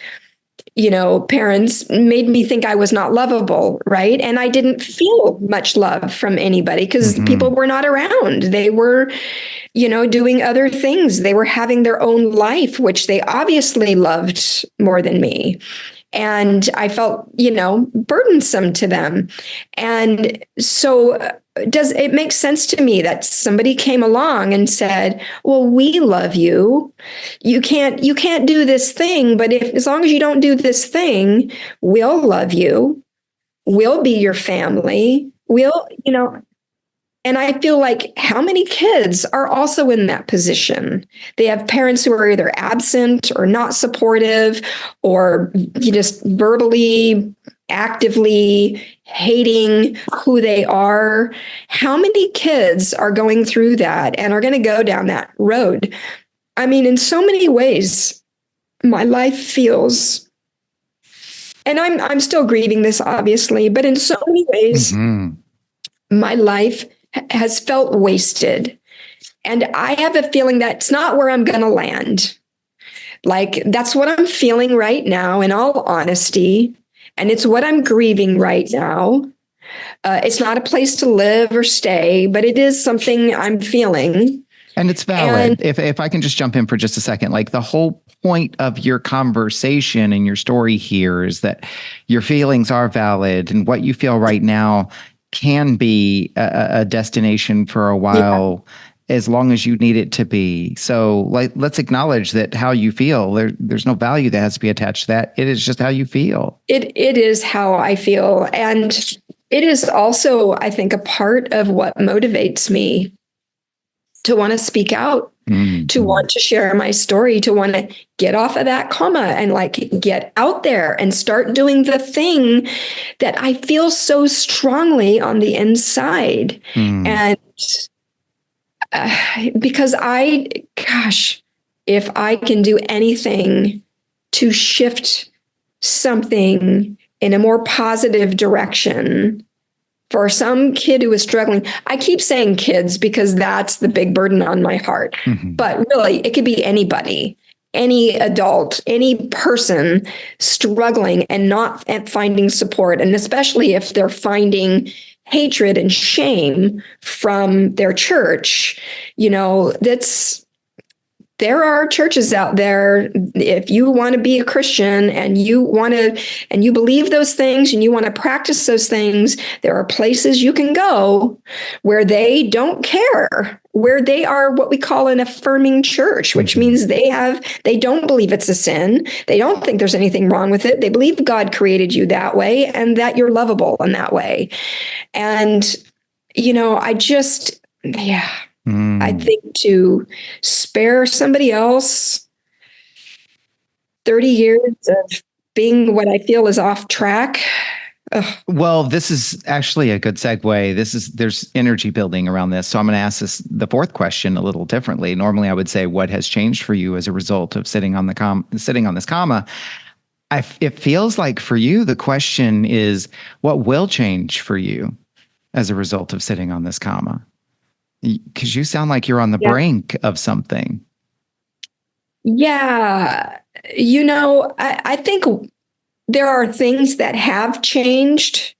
[SPEAKER 2] parents made me think I was not lovable, right? And I didn't feel much love from anybody because people were not around. They were, doing other things. They were having their own life, which they obviously loved more than me. And I felt, burdensome to them. And so does it make sense to me that somebody came along and said, well, we love you. You can't do this thing, but as long as you don't do this thing, we'll love you. We'll be your family. And I feel like how many kids are also in that position? They have parents who are either absent or not supportive, or just verbally, actively hating who they are. How many kids are going through that and are going to go down that road? I mean, in so many ways, my life feels, and I'm still grieving this, obviously, but in so many ways, my life has felt wasted. And I have a feeling that's not where I'm going to land. Like, that's what I'm feeling right now, in all honesty. And it's what I'm grieving right now. It's not a place to live or stay, but it is something I'm feeling.
[SPEAKER 1] And it's valid. If I can just jump in for just a second, like, the whole point of your conversation and your story here is that your feelings are valid, and what you feel right now can be a destination for a while, as long as you need it to be. So, like, let's acknowledge that how you feel, there's no value that has to be attached to that. It is just how you feel. It
[SPEAKER 2] is how I feel. And it is also, I think, a part of what motivates me to want to speak out, to want to share my story, to want to get off of that coma and get out there and start doing the thing that I feel so strongly on the inside. And because if I can do anything to shift something in a more positive direction for some kid who is struggling. I keep saying kids because that's the big burden on my heart. But really, it could be anybody, any adult, any person struggling and not finding support. And especially if they're finding hatred and shame from their church, there are churches out there. If you want to be a Christian and you believe those things and you want to practice those things, there are places you can go where they don't care, where they are what we call an affirming church, which means they don't believe it's a sin. They don't think there's anything wrong with it. They believe God created you that way and that you're lovable in that way. And, I think to spare somebody else 30 years of being what I feel is off track.
[SPEAKER 1] Well, this is actually a good segue. There's energy building around this. So I'm going to ask the fourth question a little differently. Normally I would say, what has changed for you as a result of sitting on this comma? It feels like for you, the question is, what will change for you as a result of sitting on this comma? Because you sound like you're on the brink of something.
[SPEAKER 2] Yeah. I think there are things that have changed,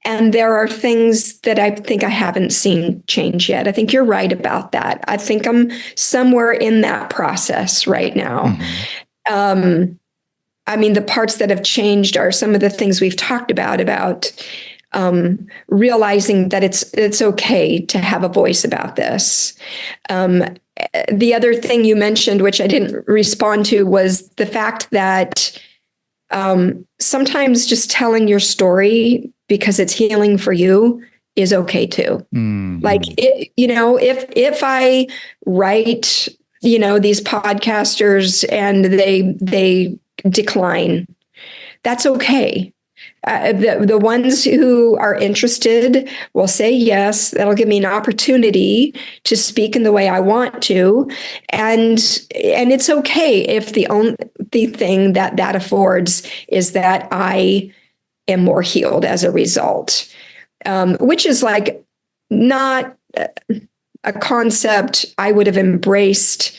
[SPEAKER 2] and there are things that I think I haven't seen change yet. I think you're right about that. I think I'm somewhere in that process right now. I mean, the parts that have changed are some of the things we've talked about realizing that it's okay to have a voice about this. The other thing you mentioned, which I didn't respond to, was the fact that sometimes just telling your story because it's healing for you is okay too. Like, if I write, these podcasters and they decline, that's okay. The ones who are interested will say yes. That'll give me an opportunity to speak in the way I want to, and it's okay if the only thing that affords is that I am more healed as a result, which is like not a concept I would have embraced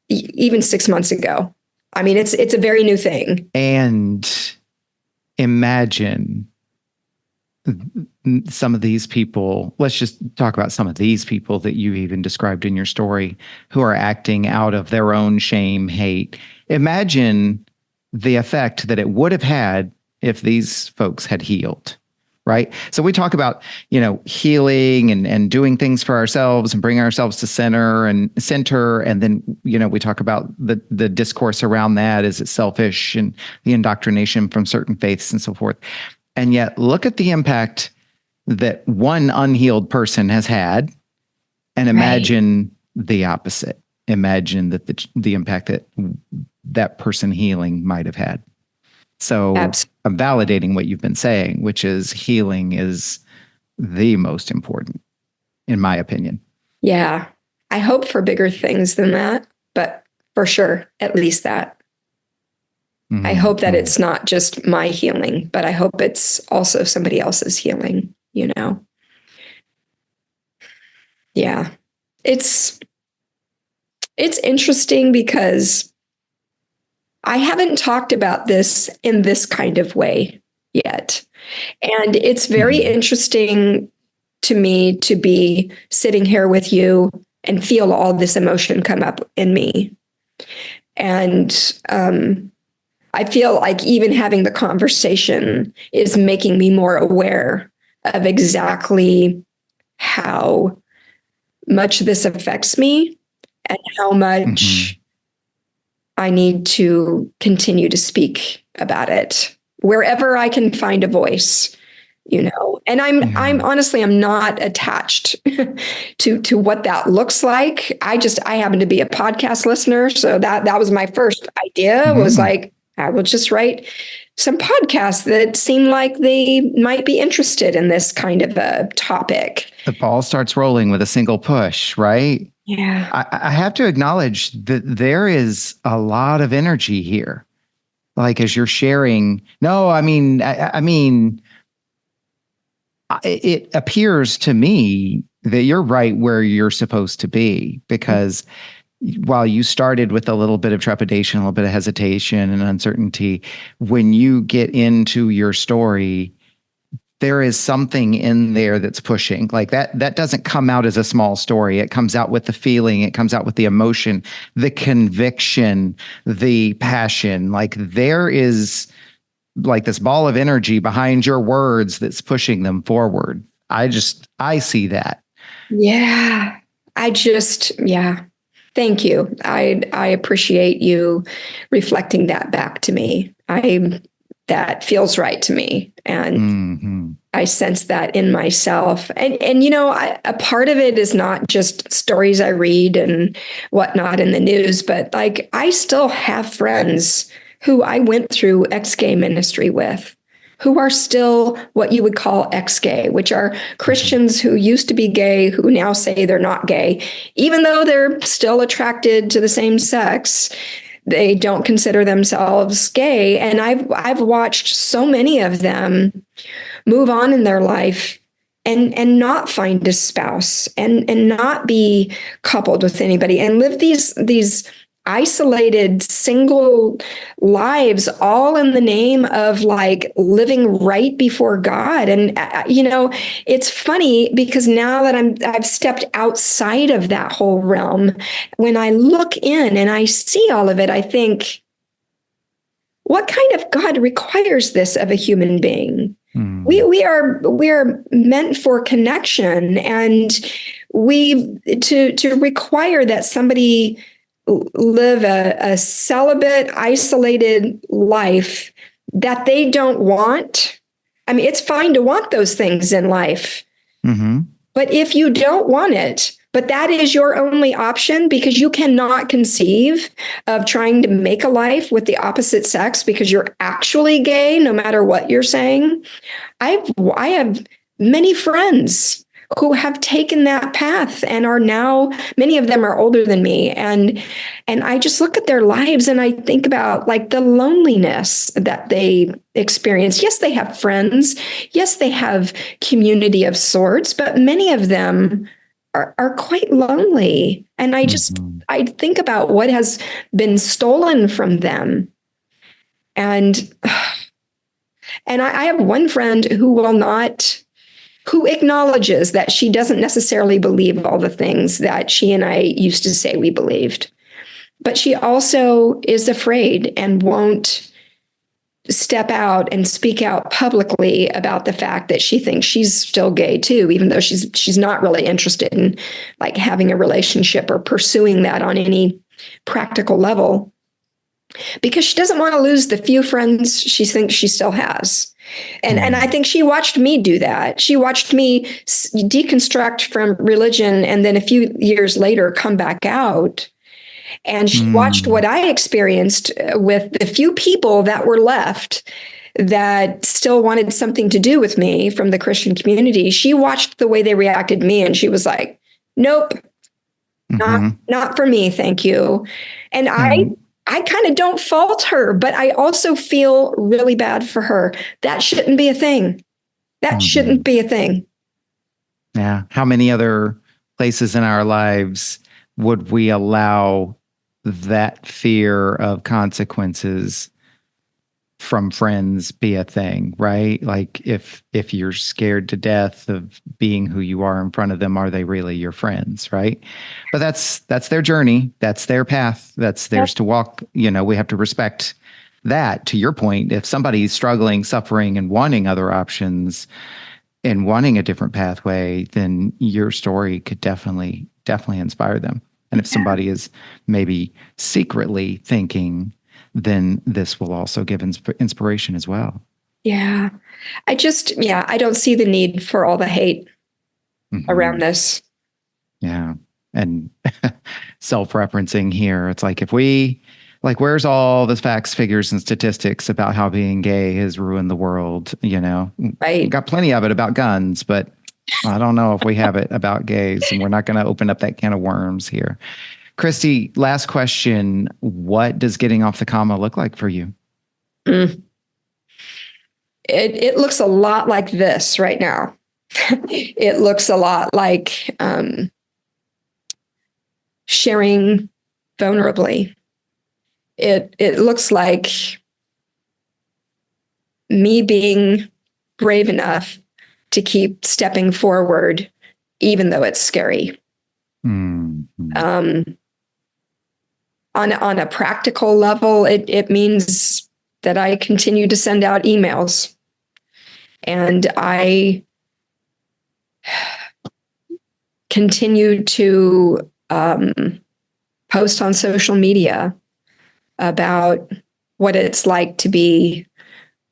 [SPEAKER 2] even 6 months ago. I mean, it's a very new thing.
[SPEAKER 1] And imagine some of these people, let's just talk about some of these people that you even described in your story who are acting out of their own shame, hate. Imagine the effect that it would have had if these folks had healed, right? So we talk about, healing and doing things for ourselves and bring ourselves to center. And then, we talk about the discourse around that. Is it selfish and the indoctrination from certain faiths and so forth? And yet look at the impact that one unhealed person has had, and imagine the opposite. Imagine that the impact that person healing might have had. So I'm validating what you've been saying, which is healing is the most important, in my opinion.
[SPEAKER 2] Yeah. I hope for bigger things than that, but for sure, at least that. Mm-hmm. I hope that it's not just my healing, but I hope it's also somebody else's healing, Yeah. It's interesting because I haven't talked about this in this kind of way yet. And it's very interesting to me to be sitting here with you and feel all this emotion come up in me. And I feel like even having the conversation is making me more aware of exactly how much this affects me and how much I need to continue to speak about it wherever I can find a voice, and I'm honestly, I'm not attached to what that looks like. I happen to be a podcast listener. So that was my first idea, was like, I will just write some podcasts that seem like they might be interested in this kind of a topic.
[SPEAKER 1] The ball starts rolling with a single push, right?
[SPEAKER 2] Yeah.
[SPEAKER 1] I have to acknowledge that there is a lot of energy here. Like, as you're sharing, it appears to me that you're right where you're supposed to be, because while you started with a little bit of trepidation, a little bit of hesitation and uncertainty, when you get into your story, there is something in there that's pushing. Like that doesn't come out as a small story. It comes out with the feeling, it comes out with the emotion, the conviction, the passion. Like, there is like this ball of energy behind your words that's pushing them forward. I see that.
[SPEAKER 2] Yeah. Thank you. I appreciate you reflecting that back to me. That feels right to me. And I sense that in myself. And a part of it is not just stories I read and whatnot in the news, but like, I still have friends who I went through ex-gay ministry with, who are still what you would call ex-gay, which are Christians who used to be gay, who now say they're not gay, even though they're still attracted to the same sex. They don't consider themselves gay. And I've watched so many of them move on in their life and not find a spouse and not be coupled with anybody and live these isolated single lives, all in the name of like living right before God. And it's funny because now that I've stepped outside of that whole realm, when I look in and I see all of it, I think, what kind of God requires this of a human being? We are meant for connection, and to require that somebody live a celibate, isolated life that they don't want. I mean, it's fine to want those things in life, but if you don't want it, but that is your only option because you cannot conceive of trying to make a life with the opposite sex because you're actually gay, no matter what you're saying. I have many friends who have taken that path and are now, many of them are older than me. And I just look at their lives and I think about like the loneliness that they experience. Yes, they have friends. Yes, they have community of sorts, but many of them are quite lonely. And I think about what has been stolen from them. And I have one friend who acknowledges that she doesn't necessarily believe all the things that she and I used to say we believed. But she also is afraid and won't step out and speak out publicly about the fact that she thinks she's still gay too, even though she's not really interested in like having a relationship or pursuing that on any practical level, because she doesn't want to lose the few friends she thinks she still has. And I think she watched me do that. She watched me deconstruct from religion and then a few years later come back out. And she watched what I experienced with the few people that were left that still wanted something to do with me from the Christian community. She watched the way they reacted to me and she was like, nope, not for me. Thank you. And I kind of don't fault her, but I also feel really bad for her. That shouldn't be a thing. That shouldn't be a thing.
[SPEAKER 1] Yeah. How many other places in our lives would we allow that fear of consequences from friends be a thing, right? Like if you're scared to death of being who you are in front of them, are they really your friends, right? But that's their journey. That's their path. That's theirs to walk. You know, we have to respect that. To your point, if somebody's struggling, suffering, and wanting other options and wanting a different pathway, then your story could definitely inspire them. And if somebody is maybe secretly thinking, then this will also give inspiration as well.
[SPEAKER 2] Yeah. I don't see the need for all the hate around this.
[SPEAKER 1] Yeah. And self-referencing here, it's like where's all the facts, figures, and statistics about how being gay has ruined the world, you know?
[SPEAKER 2] Right.
[SPEAKER 1] We've got plenty of it about guns, but I don't know if we have it about gays, and we're not going to open up that can of worms here. Kristy, last question. What does getting off the comma look like for you?
[SPEAKER 2] It looks a lot like this right now. It looks a lot like sharing vulnerably. It looks like me being brave enough to keep stepping forward, even though it's scary. On a practical level, it means that I continue to send out emails and I continue to post on social media about what it's like to be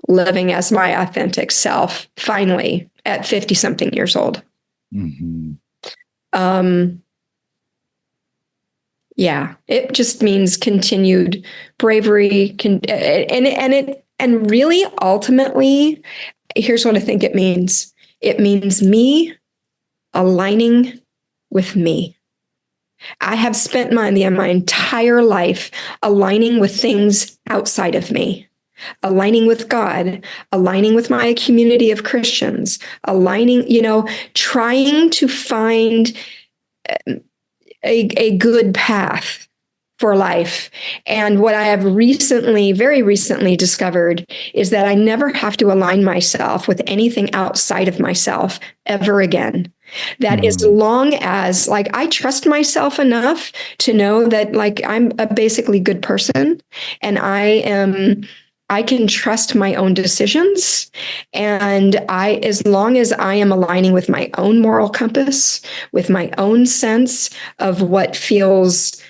[SPEAKER 2] living as my authentic self, finally, at 50 something years old. Yeah, it just means continued bravery. And really, ultimately, here's what I think it means. It means me aligning with me. I have spent my entire life aligning with things outside of me, aligning with God, aligning with my community of Christians, trying to find a good path for life. And what I have very recently discovered is that I never have to align myself with anything outside of myself ever again. That as long as I trust myself enough to know that I'm a basically good person and I can trust my own decisions. And as long as I am aligning with my own moral compass, with my own sense of what feels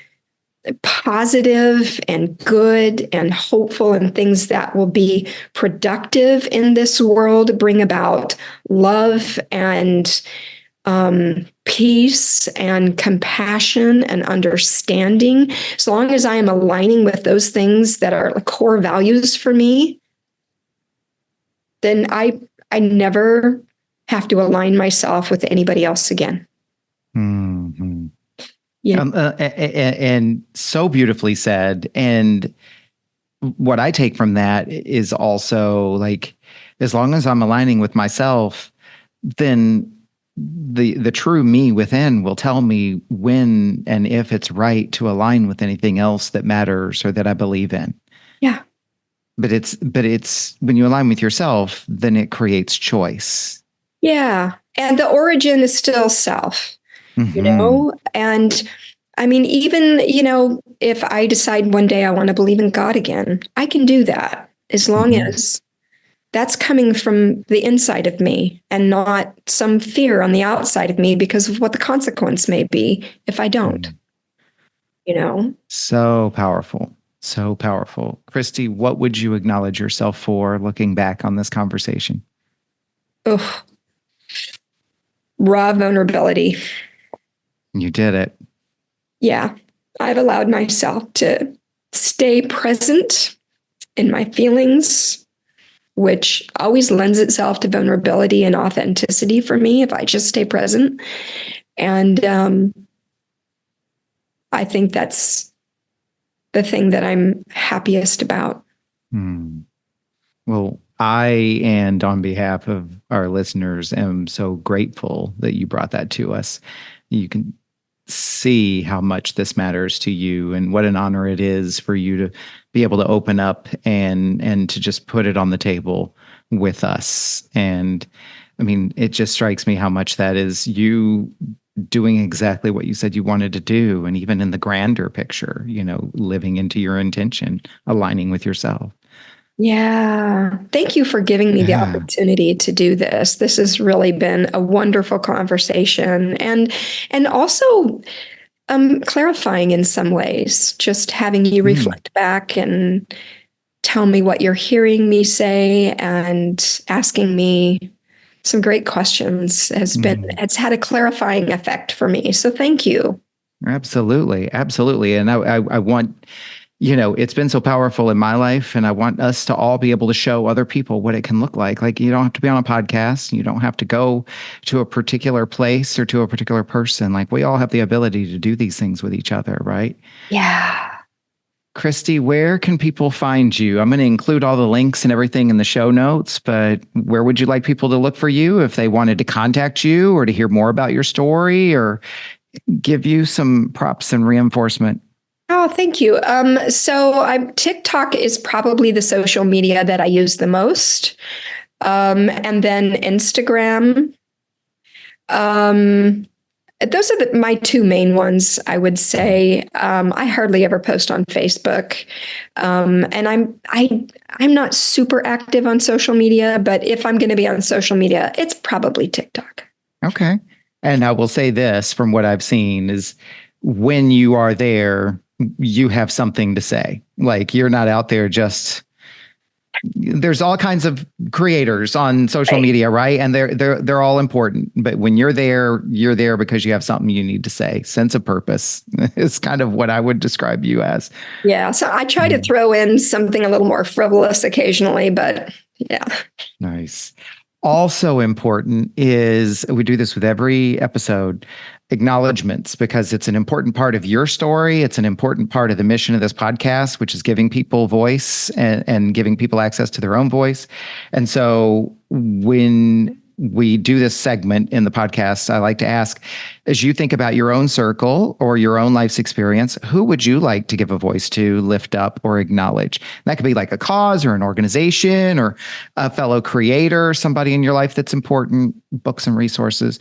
[SPEAKER 2] positive and good and hopeful and things that will be productive in this world, bring about love and peace and compassion and understanding, as long as I am aligning with those things that are core values for me, then I never have to align myself with anybody else again.
[SPEAKER 1] Yeah. And so beautifully said. And what I take from that is also as long as I'm aligning with myself, then the true me within will tell me when and if it's right to align with anything else that matters or that I believe in.
[SPEAKER 2] Yeah.
[SPEAKER 1] But it's when you align with yourself, then it creates choice.
[SPEAKER 2] Yeah. And the origin is still self,
[SPEAKER 1] Mm-hmm.
[SPEAKER 2] And I mean, even, if I decide one day I want to believe in God again, I can do that as long
[SPEAKER 1] Mm-hmm.
[SPEAKER 2] as that's coming from the inside of me and not some fear on the outside of me because of what the consequence may be if I don't,
[SPEAKER 1] Mm.
[SPEAKER 2] you know?
[SPEAKER 1] So powerful. So powerful. Kristy, what would you acknowledge yourself for looking back on this conversation?
[SPEAKER 2] Ugh, raw vulnerability.
[SPEAKER 1] You did it.
[SPEAKER 2] Yeah. I've allowed myself to stay present in my feelings, which always lends itself to vulnerability and authenticity for me if I just stay present. And I think that's the thing that I'm happiest about.
[SPEAKER 1] Hmm. Well, I, and on behalf of our listeners, am so grateful that you brought that to us. You can see how much this matters to you and what an honor it is for you to be able to open up and to just put it on the table with us. And I mean, it just strikes me how much that is you doing exactly what you said you wanted to do. And even in the grander picture, living into your intention, aligning with yourself.
[SPEAKER 2] Yeah. Thank you for giving me the
[SPEAKER 1] Yeah.
[SPEAKER 2] opportunity to do this. This has really been a wonderful conversation and also clarifying in some ways, just having you
[SPEAKER 1] Mm.
[SPEAKER 2] reflect back and tell me what you're hearing me say and asking me some great questions
[SPEAKER 1] Mm.
[SPEAKER 2] it's had a clarifying effect for me. So thank you.
[SPEAKER 1] Absolutely. Absolutely. And I want, it's been so powerful in my life, and I want us to all be able to show other people what it can look like. Like, you don't have to be on a podcast. You don't have to go to a particular place or to a particular person. Like, we all have the ability to do these things with each other, right?
[SPEAKER 2] Yeah.
[SPEAKER 1] Kristy, where can people find you? I'm going to include all the links and everything in the show notes, but where would you like people to look for you if they wanted to contact you or to hear more about your story or give you some props and reinforcement?
[SPEAKER 2] Oh, thank you. TikTok is probably the social media that I use the most. And then Instagram. Um, those are my two main ones, I would say. I hardly ever post on Facebook, and I'm not super active on social media. But if I'm going to be on social media, it's probably TikTok.
[SPEAKER 1] Okay. And I will say this from what I've seen is when you are there, you have something to say. Like, you're not out there just, there's all kinds of creators on social
[SPEAKER 2] Right.
[SPEAKER 1] media, right? And they're all important. But when you're there because you have something you need to say. Sense of purpose is kind of what I would describe you as.
[SPEAKER 2] Yeah. So I try to throw in something a little more frivolous occasionally, but yeah.
[SPEAKER 1] Nice. Also important is, we do this with every episode, acknowledgments, because it's an important part of your story. It's an important part of the mission of this podcast, which is giving people voice and giving people access to their own voice. And so when we do this segment in the podcast, I like to ask, as you think about your own circle or your own life's experience, who would you like to give a voice to, lift up, or acknowledge? That could be like a cause or an organization or a fellow creator, somebody in your life that's important, books and resources.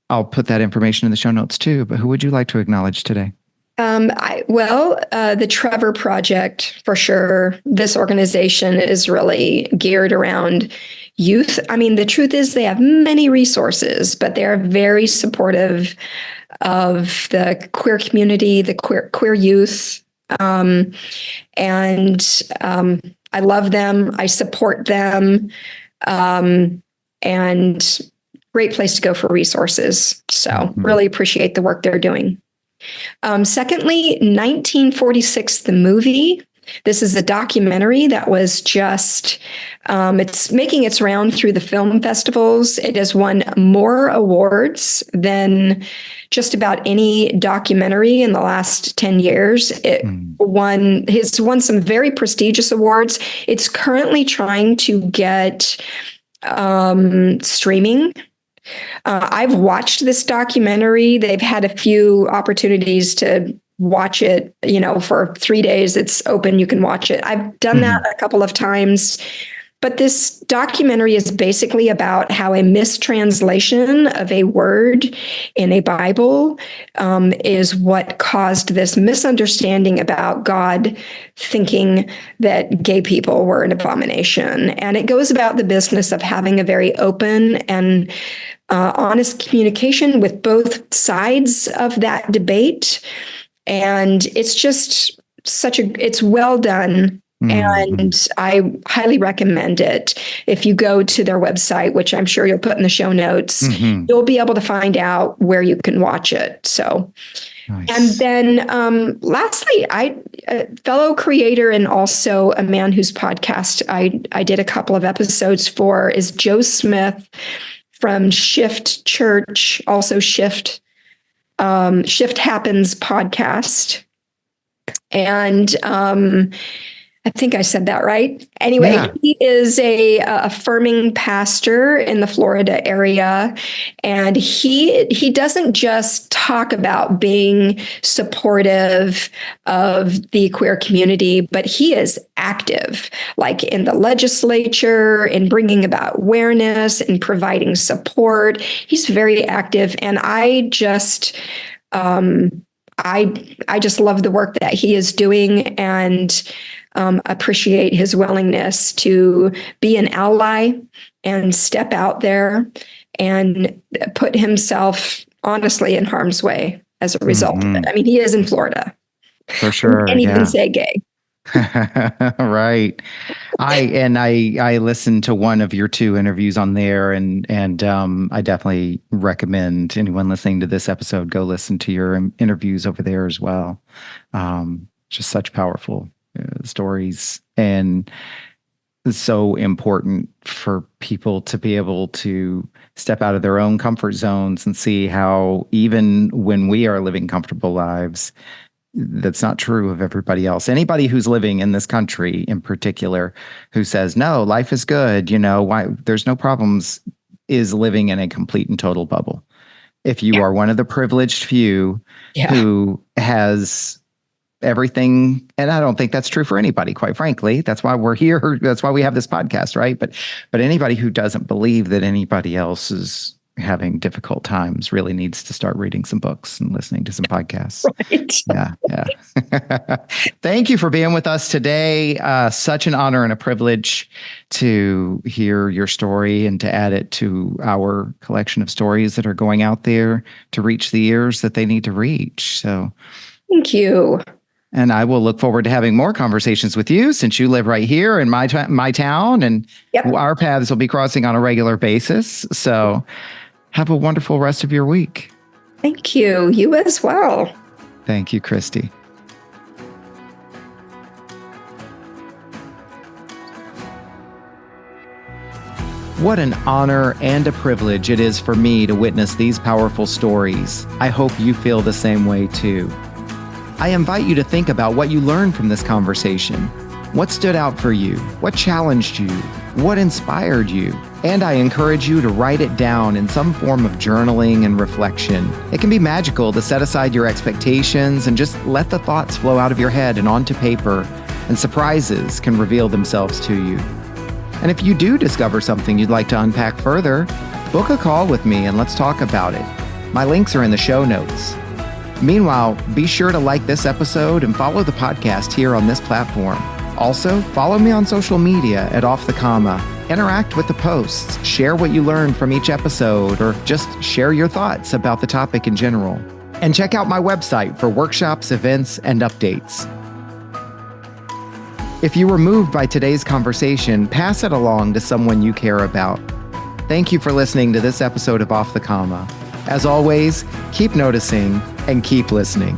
[SPEAKER 1] I'll put that information in the show notes too, but who would you like to acknowledge today?
[SPEAKER 2] The Trevor Project, for sure. This organization is really geared around youth. I mean, the truth is they have many resources, but they are very supportive of the queer community, the queer youth. And I love them. I support them. And great place to go for resources. So really appreciate the work they're doing. Secondly, 1946, the movie. This is a documentary that was just, it's making its round through the film festivals. It has won more awards than just about any documentary in the last 10 years. It's won some very prestigious awards. It's currently trying to get streaming. I've watched this documentary. They've had a few opportunities to watch it, for 3 days. It's open. You can watch it. I've done that a couple of times. But this documentary is basically about how a mistranslation of a word in a Bible is what caused this misunderstanding about God thinking that gay people were an abomination. And it goes about the business of having a very open and honest communication with both sides of that debate. And it's just it's well done. And I highly recommend it. If you go to their website, which I'm sure you'll put in the show notes, you'll be able to find out where you can watch it. So, nice. And then lastly, a fellow creator and also a man whose podcast I did a couple of episodes for is Joe Smith from Shift Church, also Shift Happens podcast. And I think I said that right. Anyway, yeah. He is a affirming pastor in the Florida area, and he doesn't just talk about being supportive of the queer community, but he is active, like in the legislature, in bringing about awareness and providing support. He's very active, and I just love the work that he is doing, and appreciate his willingness to be an ally and step out there and put himself honestly in harm's way as a result of it. I mean, he is in Florida.
[SPEAKER 1] For sure.
[SPEAKER 2] And even say gay.
[SPEAKER 1] Right. I listened to one of your 2 interviews on there, and I definitely recommend anyone listening to this episode go listen to your interviews over there as well. Just such powerful stories, and it's so important for people to be able to step out of their own comfort zones and see how even when we are living comfortable lives, that's not true of everybody else. Anybody who's living in this country in particular who says, no, life is good, why there's no problems, is living in a complete and total bubble. If you are one of the privileged few who has everything, and I don't think that's true for anybody, quite frankly. That's why we're here. That's why we have this podcast, right? But anybody who doesn't believe that anybody else is having difficult times really needs to start reading some books and listening to some podcasts. Right. Yeah. Thank you for being with us today. Such an honor and a privilege to hear your story and to add it to our collection of stories that are going out there to reach the ears that they need to reach. So
[SPEAKER 2] thank you.
[SPEAKER 1] And I will look forward to having more conversations with you since you live right here in my town, and our paths will be crossing on a regular basis. So have a wonderful rest of your week.
[SPEAKER 2] Thank you. You as well.
[SPEAKER 1] Thank you, Kristy. What an honor and a privilege it is for me to witness these powerful stories. I hope you feel the same way too. I invite you to think about what you learned from this conversation. What stood out for you? What challenged you? What inspired you? And I encourage you to write it down in some form of journaling and reflection. It can be magical to set aside your expectations and just let the thoughts flow out of your head and onto paper, and surprises can reveal themselves to you. And if you do discover something you'd like to unpack further, book a call with me and let's talk about it. My links are in the show notes. Meanwhile, be sure to like this episode and follow the podcast here on this platform. Also, follow me on social media at Off the Comma. Interact with the posts, share what you learned from each episode, or just share your thoughts about the topic in general. And check out my website for workshops, events, and updates. If you were moved by today's conversation, pass it along to someone you care about. Thank you for listening to this episode of Off the Comma. As always, keep noticing and keep listening.